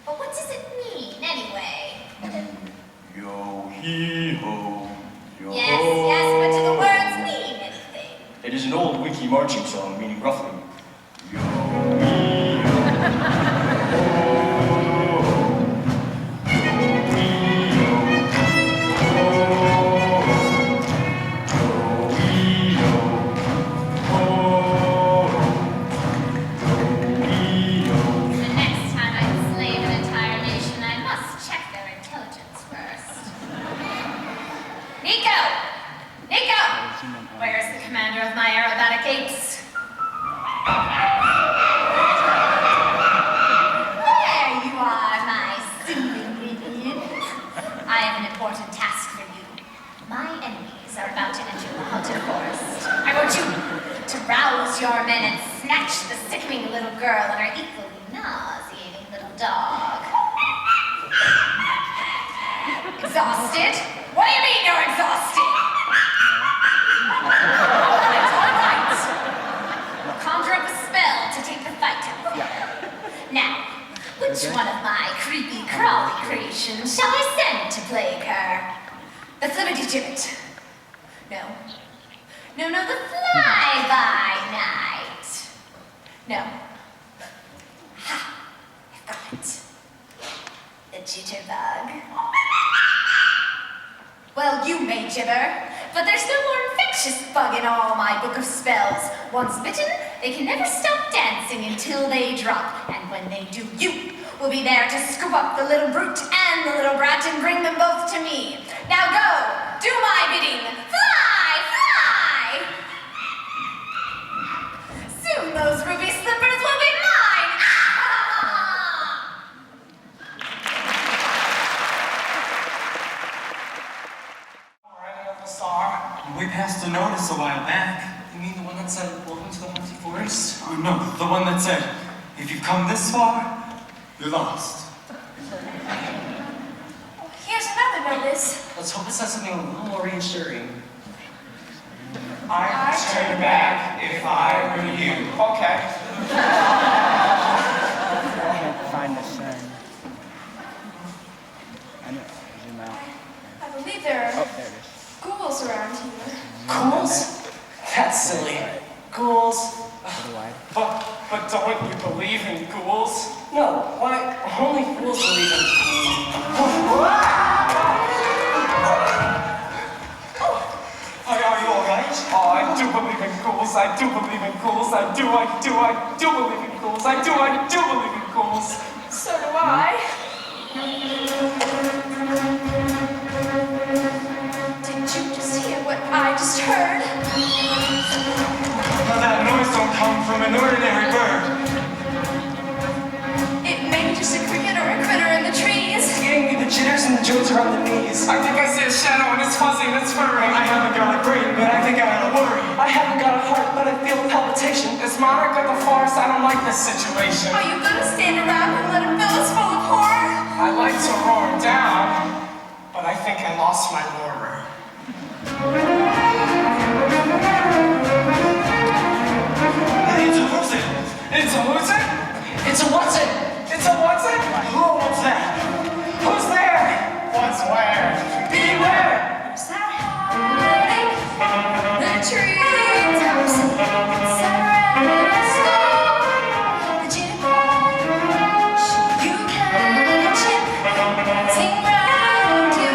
But what does it mean, anyway? Yo-hee-ho, yo-ho. Yes, but do the words mean anything? It is an old wiki marching song meaning roughly, yo-hee-ho, The next time I enslave an entire nation, I must check their intelligence first. Nico! Where's the commander of my aerobatic apes? There you are, my soothing minion. I have an important task for you. My enemies are about to enter the haunted forest. I want you to rouse your men and snatch the sickening little girl and her equally nauseating little dog. Exhausted? What do you mean you're exhausted? All right. Conjure up a spell to take the fight out of her. Now, which one of my creepy gibbet. No. No, no, the fly-by-night. No. Ha! I've got it. The jitterbug. Well, you may gibber, but there's no more infectious bug in all my book of spells. Once bitten, they can never stop dancing until they drop. And when they do, you will be there to scoop up the little brute and the little brat and bring them both to me. Now go, do my bidding. Fly, fly! Soon those ruby slippers will be mine. We passed a notice a while back. You mean the one that said, "Welcome to the haunted forest"? Oh no, the one that said, if you've come this far, you're lost. Here's another notice. Let's hope it says something a little more reassuring. I'd turn back if I were you. Okay. Find the sign. I know. Zoom out. I believe there are Oh, there it is. ghouls around here. Ghouls? That's silly. Ghouls? A little wide. But don't you believe in ghouls? No, why? Only fools believe in Are you alright? Oh, I do believe in ghouls. I do believe in ghouls. I do believe in ghouls. I do believe in ghouls. So do I. Did you just hear what I just heard? Now that noise don't come from an ordinary bird. It may be just a cricket or a critter in the trees. It's giving me the jitters and the jolts around the knees. I think I see a shadow and it's fuzzy and it's furry. I haven't got a brain, but I think I got a worry. I haven't got a heart, but I feel palpitation. It's monarch of the forest. I don't like this situation. Are you gonna stand around and let it fill us full of horror? I like to roar down, but I think I lost my roarer. It's a who's it? It's a who's it? It's a what's it? It's a what's it? Oh, what's that? Who's there? What's where? Beware! Is that hiding? The treetops inside the sky. The jitterbug, you catch it, sing round you,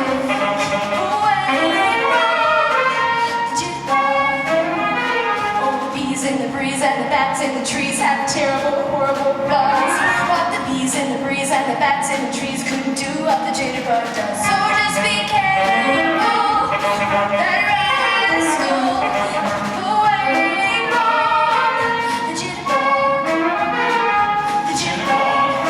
away from the jitterbug. Oh, the bees in the breeze and the bats in the trees have a terrible, horrible buzz. What the bees in the breeze and the bats in the trees couldn't do what the jitterbug does. So just be careful, that rascal, away from the jitterbug, the jitterbug.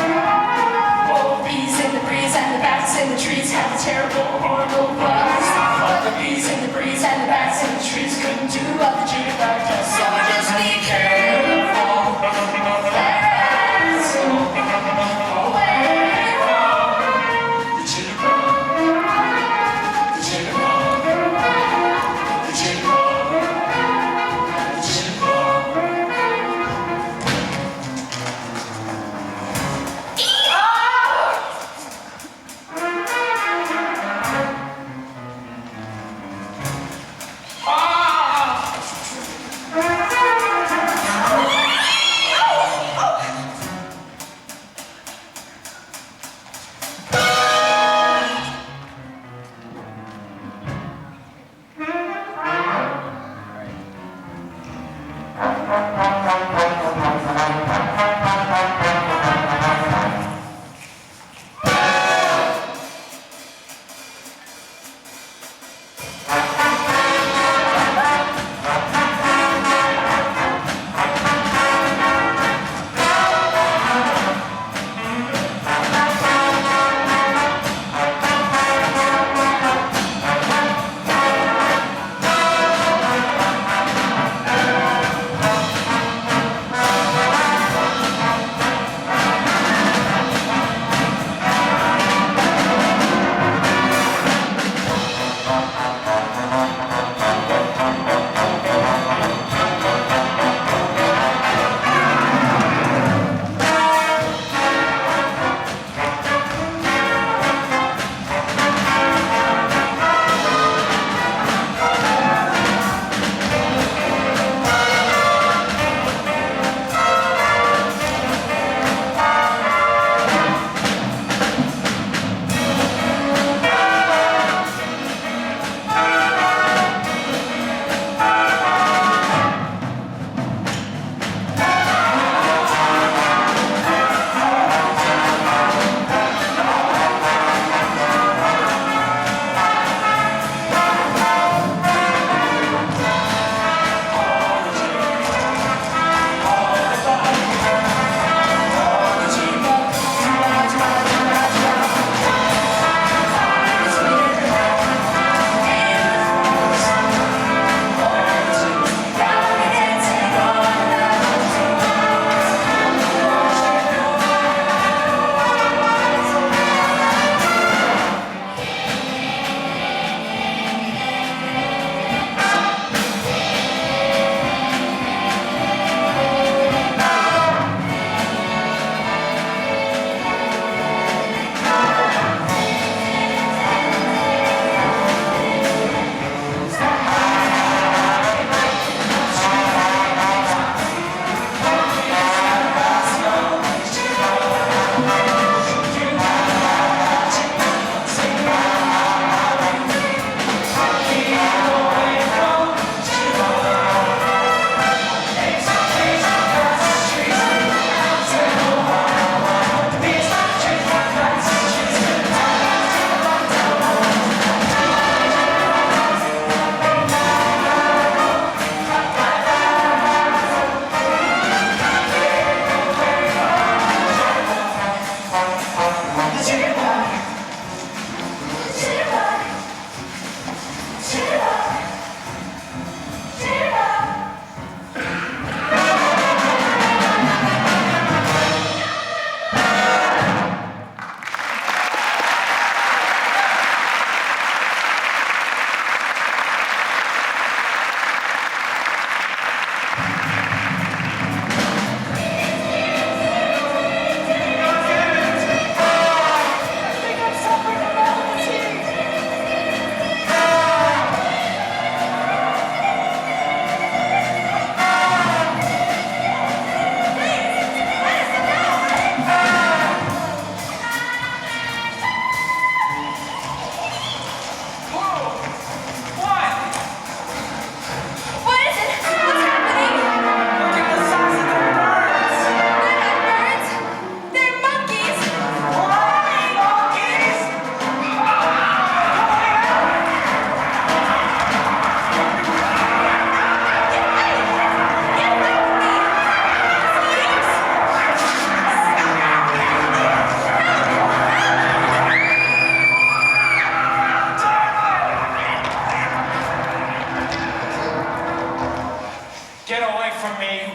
Oh, the bees in the breeze and the bats in the trees have a terrible, horrible buzz. What the bees in the breeze and the bats in the trees couldn't do what the jitterbug does. So just be careful, that rascal, away from the jitterbug, the jitterbug, the jitterbug.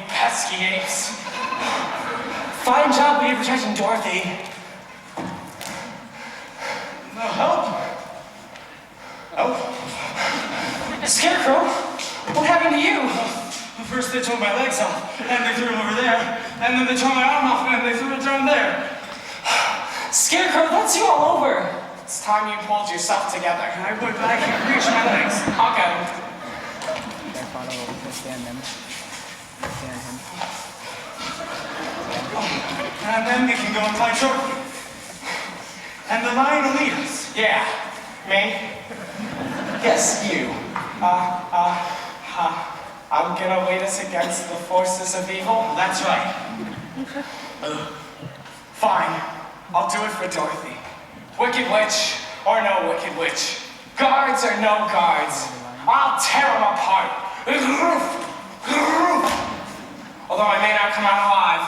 pesky apes. Fine job being protecting Dorothy. No help. Help? Scarecrow, what happened to you? First they tore my legs off, and they threw them over there, and then they tore my arm off, and they threw it down there. Scarecrow, that's you all over. It's time you pulled yourself together. I would, but I can't reach my legs. I'll get him. And then we can go and find Dorothy. And the lion will lead us. Yeah. Me? Yes, you. I'm gonna lead us against the forces of evil. That's right. Fine. I'll do it for Dorothy. Wicked witch or no wicked witch. Guards or no guards. I'll tear them apart. Although I may not come out alive,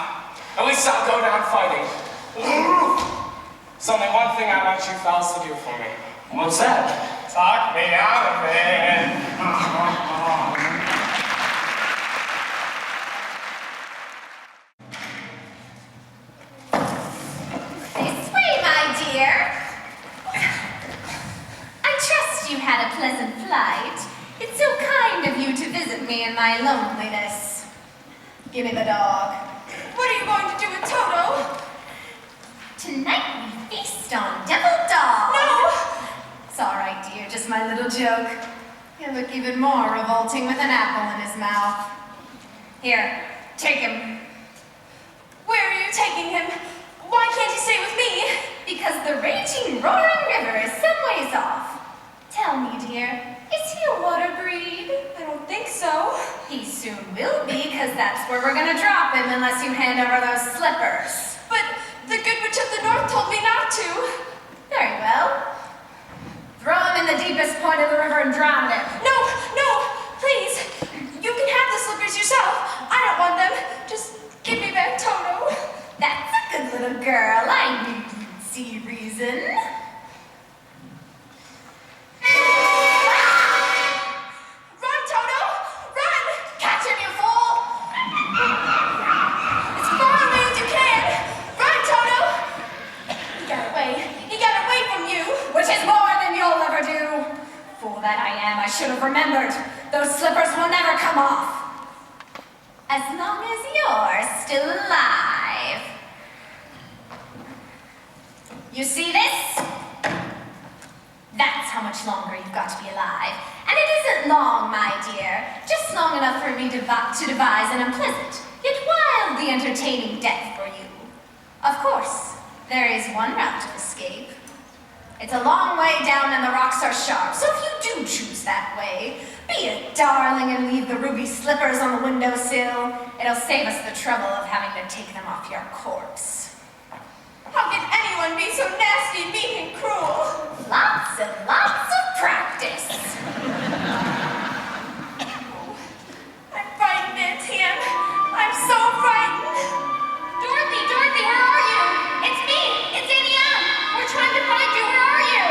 at least I'll go down fighting. There's only one thing I want you fellas to do for me. What's that? Talk me out of it. This way, my dear. I trust you had a pleasant flight. It's so kind of you to visit me in my loneliness. Give me the dog. What are you going to do with Toto? Tonight we feast on deviled dog. No! It's all right, dear, just my little joke. He'll look even more revolting with an apple in his mouth. Here, take him. Where are you taking him? Why can't he stay with me? Because the raging, roaring river is some ways off. Tell me, dear, is he a water breed? I don't think so. He soon will be, because that's where we're gonna drop him unless you hand over those slippers. But the good witch of the north told me not to. Very well. Throw him in the deepest point of the river and drown him. No, no, please. You can have the slippers yourself. I don't want them. Just give me back Toto. That's a good little girl. I knew you'd see reason. Run, Toto! Run! Catch him, you fool! As far away as you can! Run, Toto! He got away. He got away from you. Which is more than you'll ever do. Fool that I am, I should have remembered. Those slippers will never come off. As long as you're still alive. You see this? That's how much longer you've got to be alive. And it isn't long, my dear. Just long enough for me to devise an unpleasant, yet wildly entertaining death for you. Of course, there is one route to escape. It's a long way down and the rocks are sharp, so if you do choose that way, be a darling and leave the ruby slippers on the windowsill. It'll save us the trouble of having to take them off your corpse. How can anyone be so nasty, mean, and cruel? Lots and lots of practice. I'm frightened, Aunt Tam. I'm so frightened. Dorothy, Dorothy, where are you? It's me. It's Indiana. We're trying to find you. Where are you?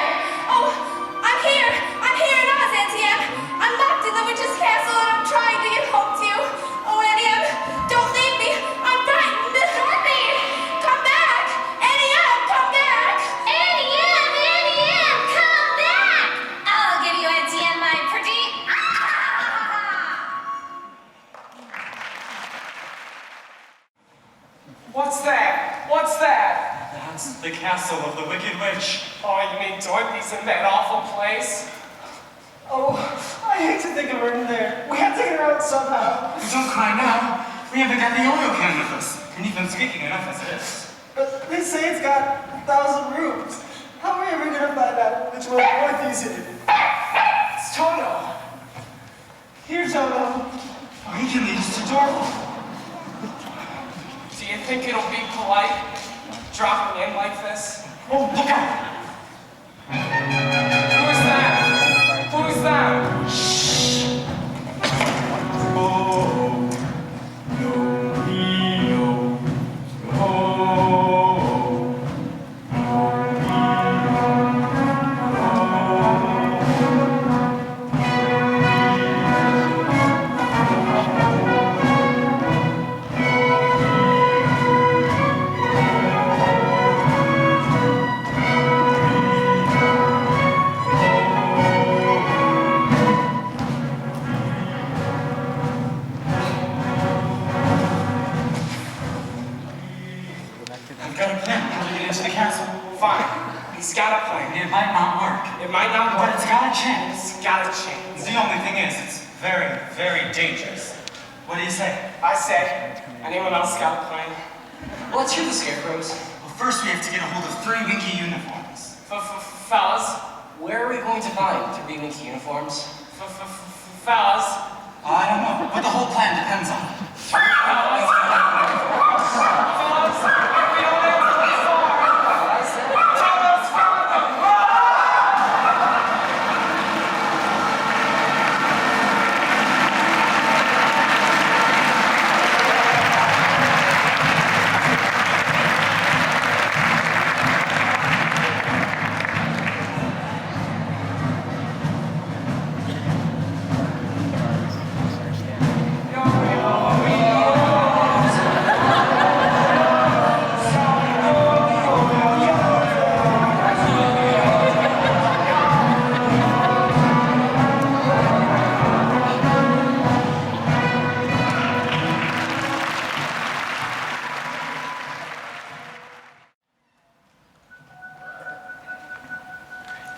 Oh, I'm here. I'm here in Oz, Aunt Tam. I'm locked in the witch's castle and I'm trying to get home to you. Oh, Aunt Tam, don't leave me. I'm frightened. Dorothy! Come back. Aunt Tam, come back. Annie Ann, come back! I'll give you Auntie Anne, my pretty. What's that? What's that? That's the castle of the Wicked Witch. Oh, you mean Dorothy's in that awful place? Oh, I hate to think of her in there. We have to get her out somehow. Don't cry now. We haven't got the oil can with us. And you've been squeaking enough as it is. But they say it's got 1,000 rooms. How are we ever gonna find out which one Dorothy's in? It's Toto. Here, Toto. Oh, he can lead us to Dorothy. Do you think it'll be polite dropping in like this? Oh, look out! Who's that? Who's that? Oh, no, no, oh, fine. He's got a plan. It might not work. It might not But work. it's got a chance. It's got a chance. The only thing is, it's very, very dangerous. What do you say? I say, anyone else got a plan? Let's hear the scarecrows. Well, first we have to get a hold of 3 Winky uniforms. Fellas, Where are we going to find 3 Winky uniforms? fellas, I don't know, but the whole plan depends on it. fellas, if we don't answer the phone, tell us further.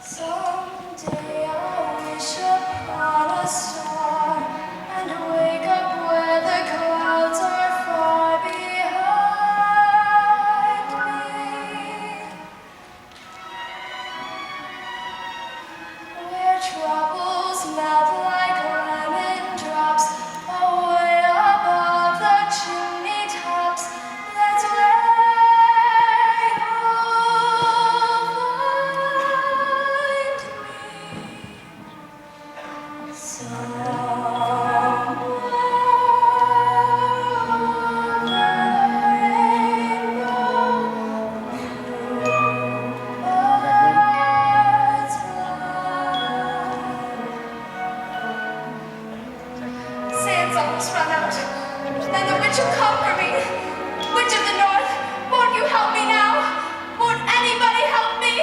Someday I'll wish upon a star and wake up where the clouds are far behind me, where troubles melt like lemon drops away above the chimney tops. That's where you'll find me. Somewhere over the rainbow, birds fly. Sand's almost run out. Then the witch will come for me. Witch of the North, won't you help me now? Won't anybody help me?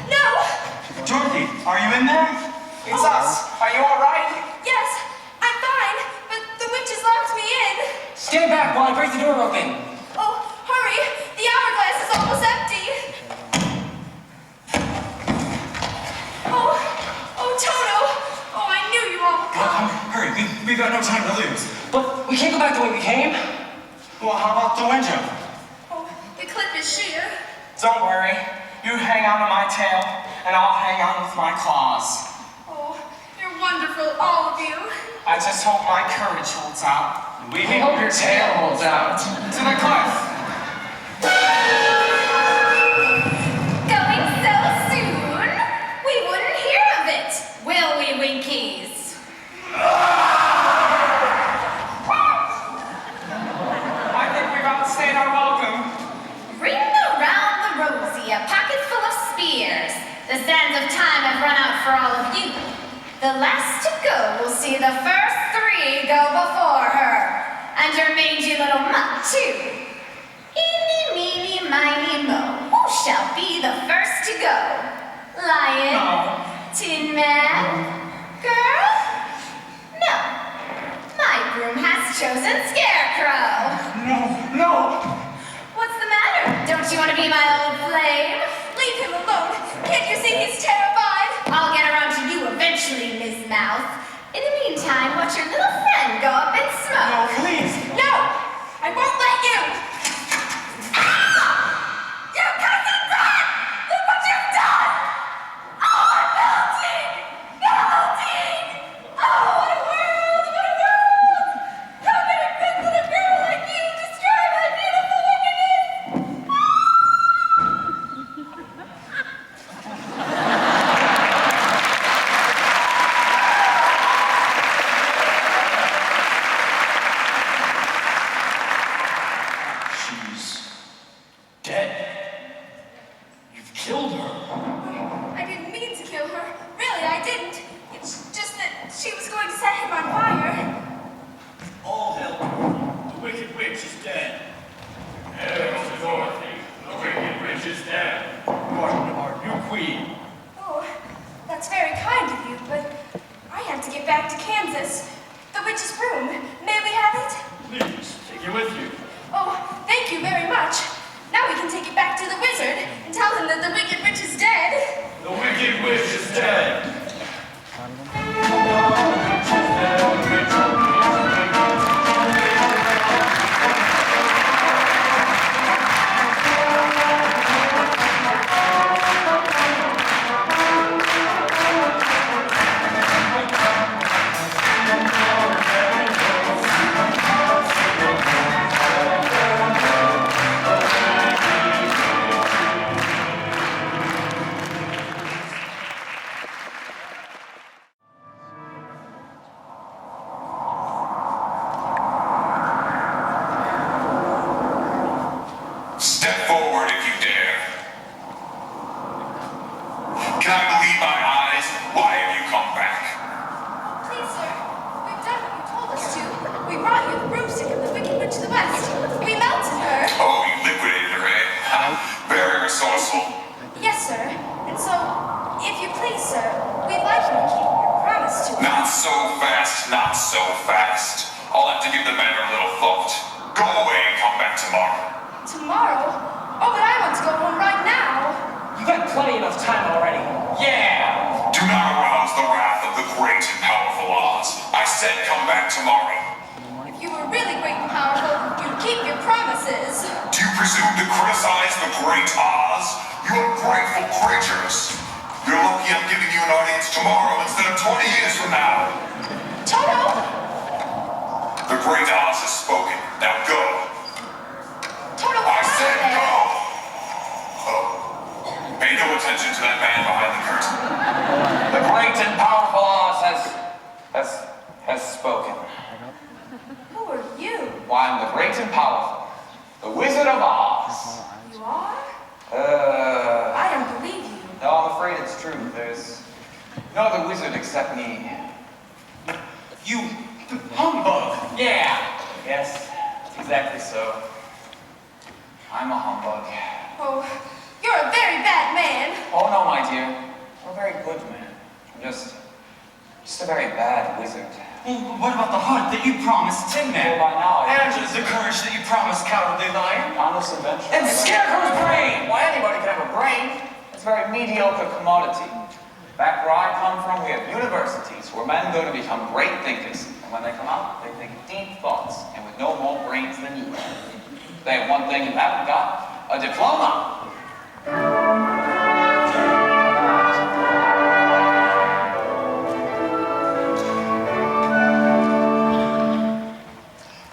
No! Dorothy, are you in there? It's us. Are you all right? Yes, I'm fine, but the witch has locked me in. Stand back while I break the door open. Oh, hurry! The hourglass is almost empty. Oh, Toto! Oh, I knew you all would come. Hurry, we've got no time to lose. But we can't go back the way we came. Well, how about the window? Oh, the cliff is sheer. Don't worry. You hang on to my tail, and I'll hang on with my claws. Oh, you're wonderful, all of you. I just hope my courage holds out. We hope your tail holds out. To the cliff! Going so soon? We wouldn't hear of it, will we, Winkies? I think we've outstayed our welcome. Ring around the rosy, a pocket full of spears. The sands of time have run out for all of you. The last to go will see the first 3 go before her. And her mangy little mutt, too. Eeny, meeny, miny, mo. Who shall be the first to go? Lion? No. Tin Man? Girl? No. My broom has chosen Scarecrow. No! What's the matter? Don't you want to be my old flame? Leave him alone. Can't you see he's terrified? I'll get around to you eventually, Miss Mouth. In the meantime, watch your little friend go up and smoke. No, please! No! I won't let you! You cursed rat! Look what you've done! Oh, I'm melting! Melting! Oh, what a world! What a world! How can a good little girl like you destroy my beautiful wickedness? She's dead. You've killed her. I didn't mean to kill her. Really, I didn't. It's just that she was going to set him on fire. All hell. The wicked witch is dead. Hail to Dorothy. The wicked witch is dead. You are our new queen. Oh, that's very kind of you, but I have to get back to Kansas. The witch's broom. May we have it? Please, take it with you. Oh, thank you very much. Now we can take it back to the wizard. give the matter a little thought. Go away and come back tomorrow. Tomorrow? Oh, but I want to go home right now. You've had plenty enough time already. Yeah! Do not arouse the wrath of the great and powerful Oz. I said come back tomorrow. If you were really great and powerful, you'd keep your promises. Do you presume to criticize the great Oz? You ungrateful creatures. You're lucky I'm giving you an audience tomorrow instead of 20 years from now. Toto! The great Oz has spoken. Now go. Toto, I what said happened? go! Oh. Pay no attention to that man behind the curtain. The great and powerful Oz has spoken. Who are you? Why, I'm the great and powerful, the Wizard of Oz. You are? I I don't believe you. No, I'm afraid it's true. There's no other wizard except me. You humbug! Yeah. Yes, that's exactly so. I'm a humbug. Oh, you're a very bad man. Oh no, my dear. I'm a very good man. I'm just a very bad wizard. Well, what about the heart that you promised Tin Well, Man? by now, And the courage that you promised Cowardly Lion? on this adventure. And Scarecrow's brain! Why, anybody can have a brain. It's a very mediocre commodity. Back where I come from, we have universities where men go to become great thinkers. And when they come out, they think deep thoughts and with no more brains than you have. They have one thing you haven't got, a diploma.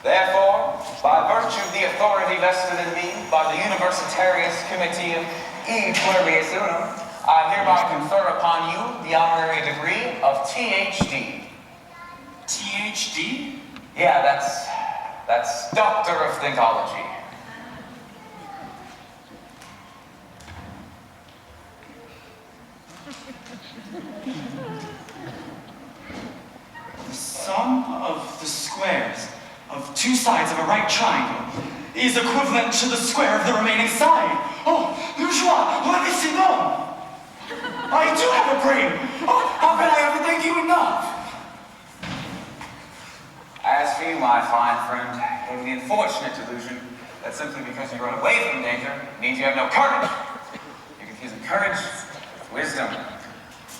Therefore, by virtue of the authority vested in me by the Universitarius Committee of E Pluribus Unum, I hereby confer upon you the honorary degree of THD. THD? Yeah, that's Doctor of Thinkology. The sum of the squares of two sides of a right triangle is equivalent to the square of the remaining side. Oh, bourgeois, ravissement! I do have a brain! Oh, how could I ever thank you enough? As for you, my fine friend, you have the unfortunate delusion that simply because you run away from danger means you have no courage. You're confusing courage with wisdom.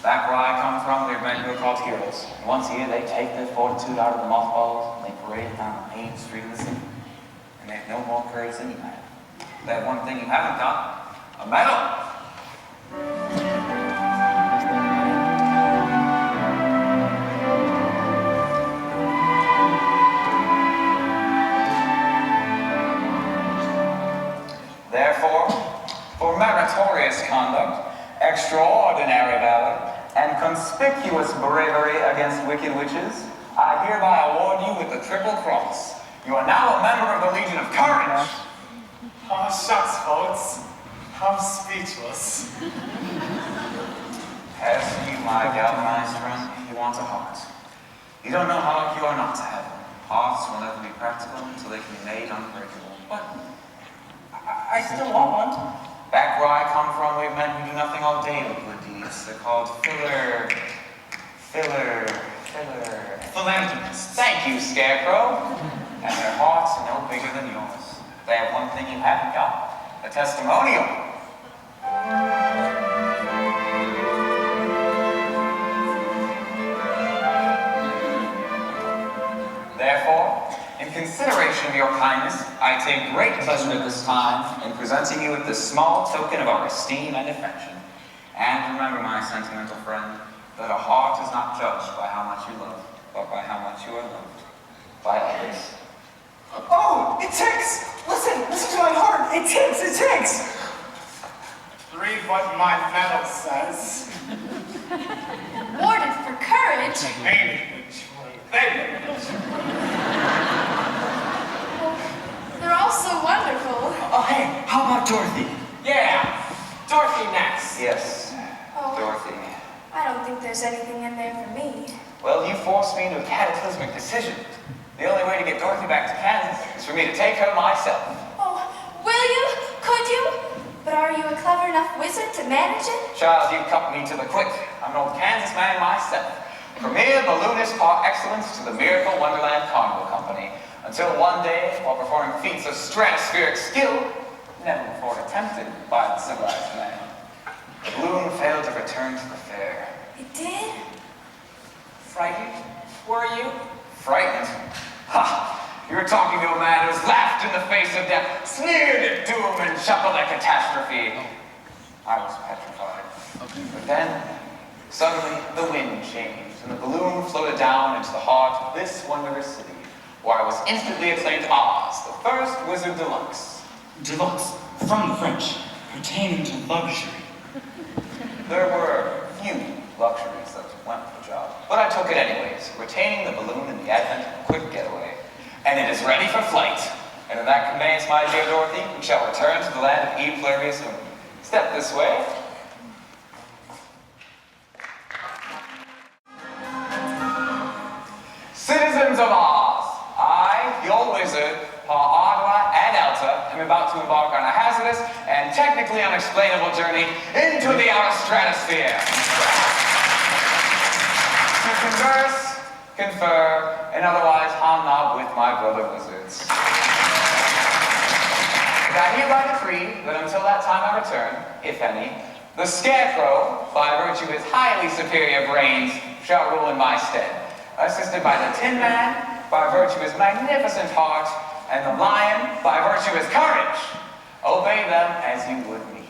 Back where I come from, there are men who are called heroes. And once a year, they take their fortitude out of the mothballs and they parade down the main street of the city. And they have no more courage than you have. They have one thing you haven't got, a medal. Therefore, for meritorious conduct, extraordinary valor, and conspicuous bravery against wicked witches, I hereby award you with the Triple Cross. You are now a member of the Legion of Courage. Oh, shucks, folks. I'm speechless. As for you, my galvanized friend, you want a heart. You don't know how lucky you are not to have one. Hearts will never be practical until they can be made unbreakable. But I still want one. Back where I come from, we have men who do nothing all day but good deeds. They're called Philanthropists. Thank you, Scarecrow. And their hearts are no bigger than yours. They have one thing you haven't got, a testimonial. Therefore, in consideration of your kindness, I take great pleasure at this time in presenting you with this small token of our esteem and affection. And remember, my sentimental friend, that a heart is not judged by how much you love, but by how much you are loved by others. Oh, it ticks! Listen to my heart! It ticks! Read what my medal says. Awarded for courage. They're all so wonderful. Oh, hey, how about Dorothy? Yeah, Dorothy next. Yes, Oh. Dorothy. I don't think there's anything in there for me. Well, you forced me into a cataclysmic decision. The only way to get Dorothy back to Kansas is for me to take her myself. Oh, will you? Could you? But are you a clever enough wizard to manage it? Child, you cut me to the quick. I'm an old Kansas man myself. Premier balloonist par excellence to the Miracle Wonderland Carnival Company. Until one day, while performing feats of stratospheric skill, never before attempted by the civilized man, the balloon failed to return to the fair. It did? Frightened? Were you? Frightened? Ha! You were talking to a man who's laughed in the face of death, sneered at doom, and chuckled at catastrophe. I was petrified. But then, suddenly, the wind changed, and the balloon floated down into the heart of this wondrous city, where I was instantly acclaimed Oz, the first wizard deluxe. Deluxe, from the French, pertaining to luxury. There were few luxuries that went with the job, but I took it anyways, retaining the balloon in the advent of a quick getaway. And it is ready for flight. And in that conveyance, my dear Dorothy, we shall return to the land of E Pluribus soon. Step this way. Citizens of Oz, I, the old wizard, Pa Agua and Elsa, am about to embark on a hazardous and technically unexplainable journey into the outer stratosphere. To converse, confer, and otherwise hobnob with my brother wizards. I hereby decree that until that time I return, if any, the Scarecrow, by virtue of his highly superior brains, shall rule in my stead, assisted by the Tin Man, by virtue of his magnificent heart, and the Lion, by virtue of his courage. Obey them as you would me.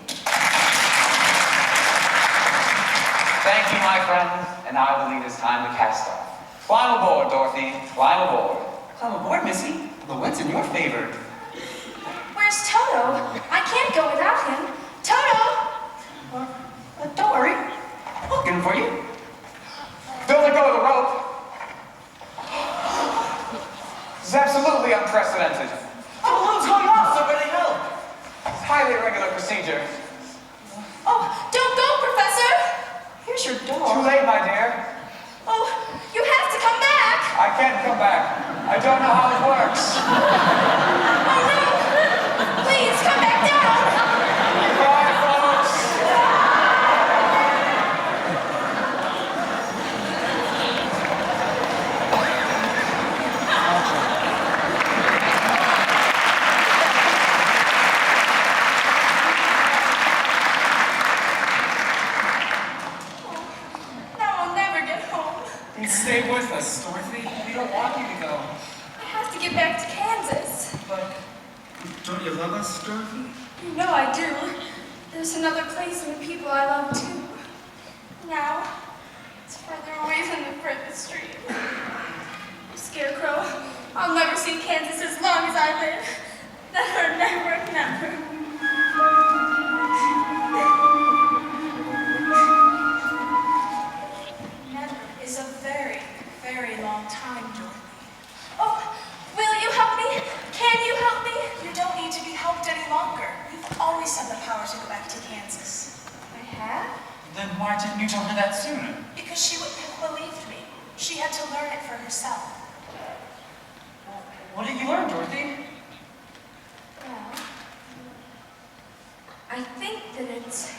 Thank you, my friends, and I believe it's time to cast off. Climb aboard, Dorothy. Climb aboard. Climb aboard, Missy. The wind's in your favor. Where's Toto? I can't go without him. Toto! Don't worry. I'm looking for you. Don't let go of the rope. This is absolutely unprecedented. The balloon's going off, somebody help. It's highly irregular procedure. Oh, don't go, Professor! Here's your Too door. late, my dear. Oh, you have to come back! I can't come back. I don't know how it works. Oh no! Please, come back down! Bye, folks. Now I'll never get home. Then stay with us, Dorothy. We don't want you to go. I have to get back to Kansas. But don't you love us, Dorothy? You know I do. There's another place and the people I love too. Now, it's further away than the furthest street. Scarecrow, I'll never see Kansas as long as I live. Never, never, never. Never is a very, very long time, Dorothy. Oh, will you help me? Can you help me? You don't need to be helped any longer. You've always had the power to go back to Kansas. I have? Then why didn't you tell her that sooner? Because she wouldn't have believed me. She had to learn it for herself. What did you learn, Dorothy? Well, I think that it's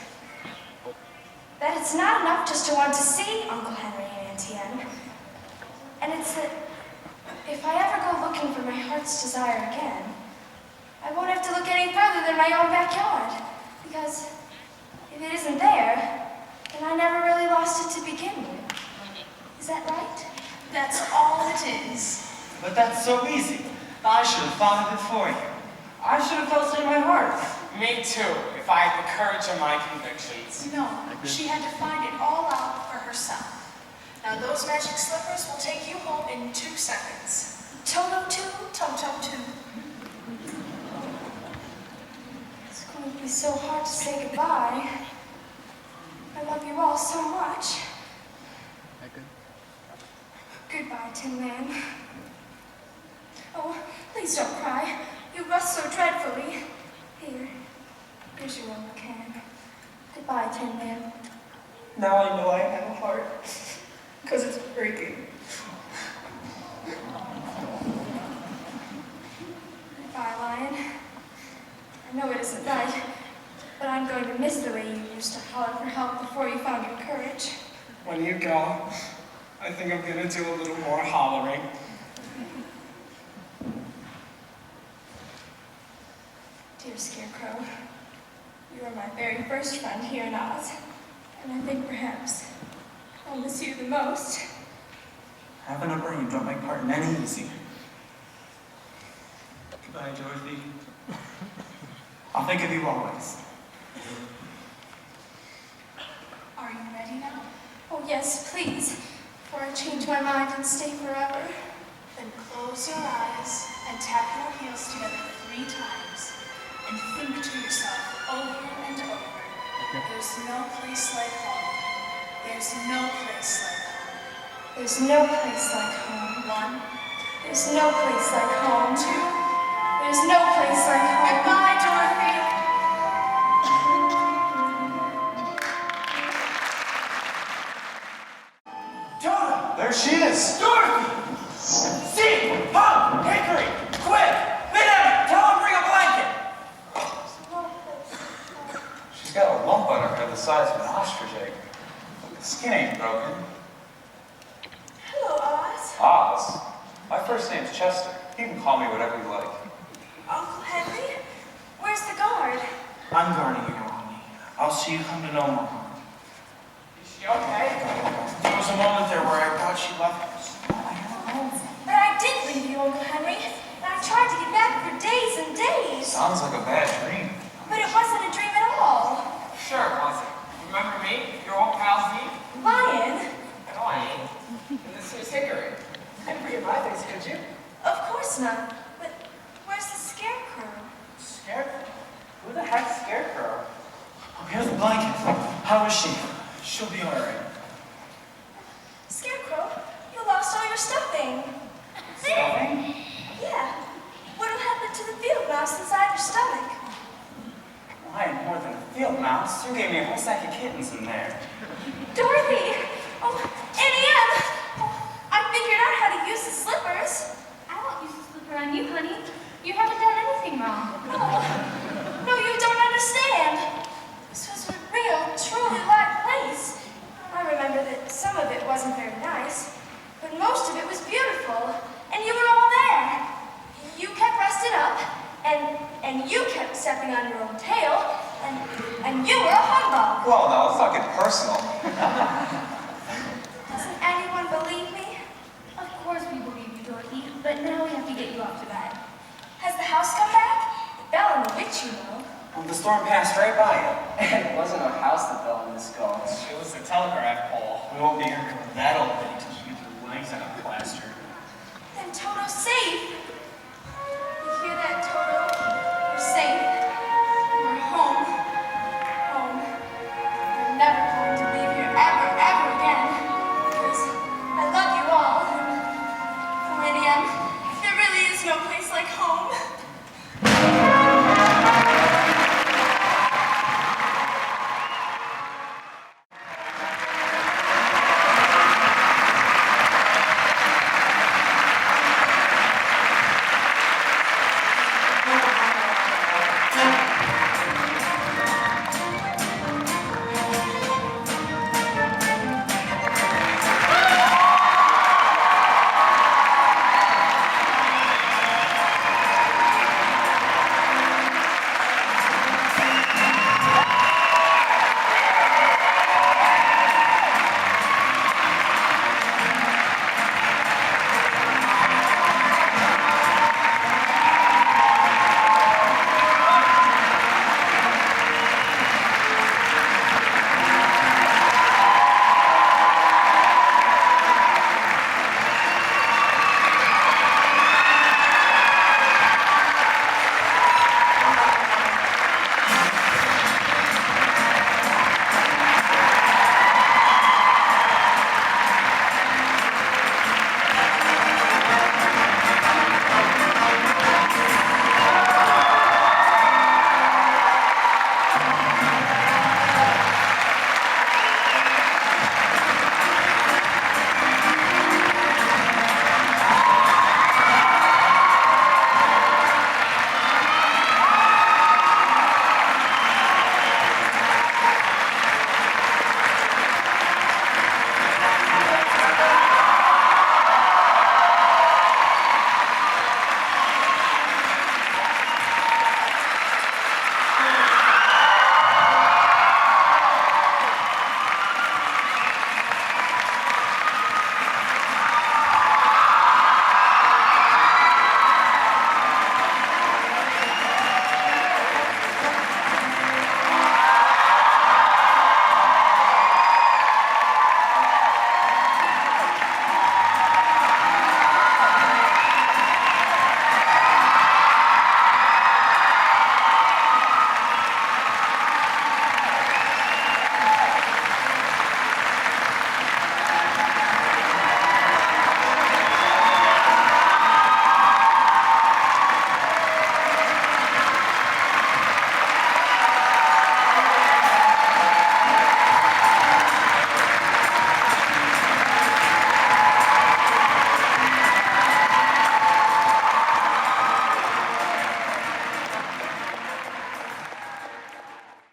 not enough just to want to see Uncle Henry and Auntie Anne. And it's that if I ever go looking for my heart's desire again, I won't have to look any further than my own backyard. Because if it isn't there, then I never really lost it to begin with. Is that right? That's all it is. But that's so easy. I should have thought of it for you. I should have felt it in my heart. Me too, if I had the courage of my convictions. No, she had to find it all out for herself. Now those magic slippers will take you home in 2 seconds. Toto too? Toto too. It's going to be so hard to say goodbye. I love you all so much. Goodbye, Tin Man. Oh, please don't cry. You rust so dreadfully. Here's your own can. Goodbye, Tin Man. Now I know I have a heart. Because it's breaking. Goodbye, Lion. I know it isn't right, but I'm going to miss the way you used to holler for help before you found your courage. When you go, I think I'm gonna do a little more hollering. Dear Scarecrow, you are my very first friend here in Oz, and I think perhaps I'll miss you the most. Having a brain don't make parting any easier. Goodbye, Dorothy. I'll think of you always. Are you ready now? Oh yes, please, before I change my mind and stay forever. Then close your eyes and tap your heels together 3 times. And think to yourself over and over, there's no place like home. There's no place like home. There's no place like home. 1, There's no place like home. 2, There's no place like home. goodbye, Dorothy. Jonah! There she is. Dorothy! See! Pop! Hickory! Quick! Minette! Tell him bring a blanket! She's got a lump on her head the size of an ostrich egg. The skin ain't broken. Hello, Oz. Oz? My first name's Chester. You can call me whatever you like. Uncle Henry? Where's the guard? I'm guarding you, honey. I'll see you come to know more. Is she okay? There was a moment there where I thought she left us. But I did leave you, Uncle Henry. And I tried to get back for days and days. Sounds like a bad dream. But it wasn't a dream at all. Sure it wasn't. Remember me? Your old pal Steve? Lion? And I. And this here's Hickory. I didn't forget my things, could you? Of course not. But where's the Scarecrow? Scarecrow? Who the heck's Scarecrow? Oh, here's the blanket. How is she? She'll be all right. Scarecrow, you lost all your stuffing. Stuffing? Yeah. What'll happen to the field mouse inside your stomach? I had more than a field mouse. You gave me a whole sack of kittens in there. Dorothy! Oh, Annie M! Oh, I figured out how to use the slippers. I won't use the slipper on you, honey. You haven't done anything wrong. No, you don't understand. This was a real, truly live place. I remember that some of it wasn't very nice, but most of it was beautiful. And you were all there. You kept rested up, and you kept stepping on your own tail, and you were a humbug. Well, now let's not get personal. Doesn't anyone believe me? Of course we believe you, Dorothy, but now we have to get you off to bed. Has the house come back? The bell and the witch, you know. Well, the storm passed right by you. And it wasn't our house that fell in this gulch. It was the telegraph pole. We won't be here that old late to keep your legs out of plaster. Then Toto's safe.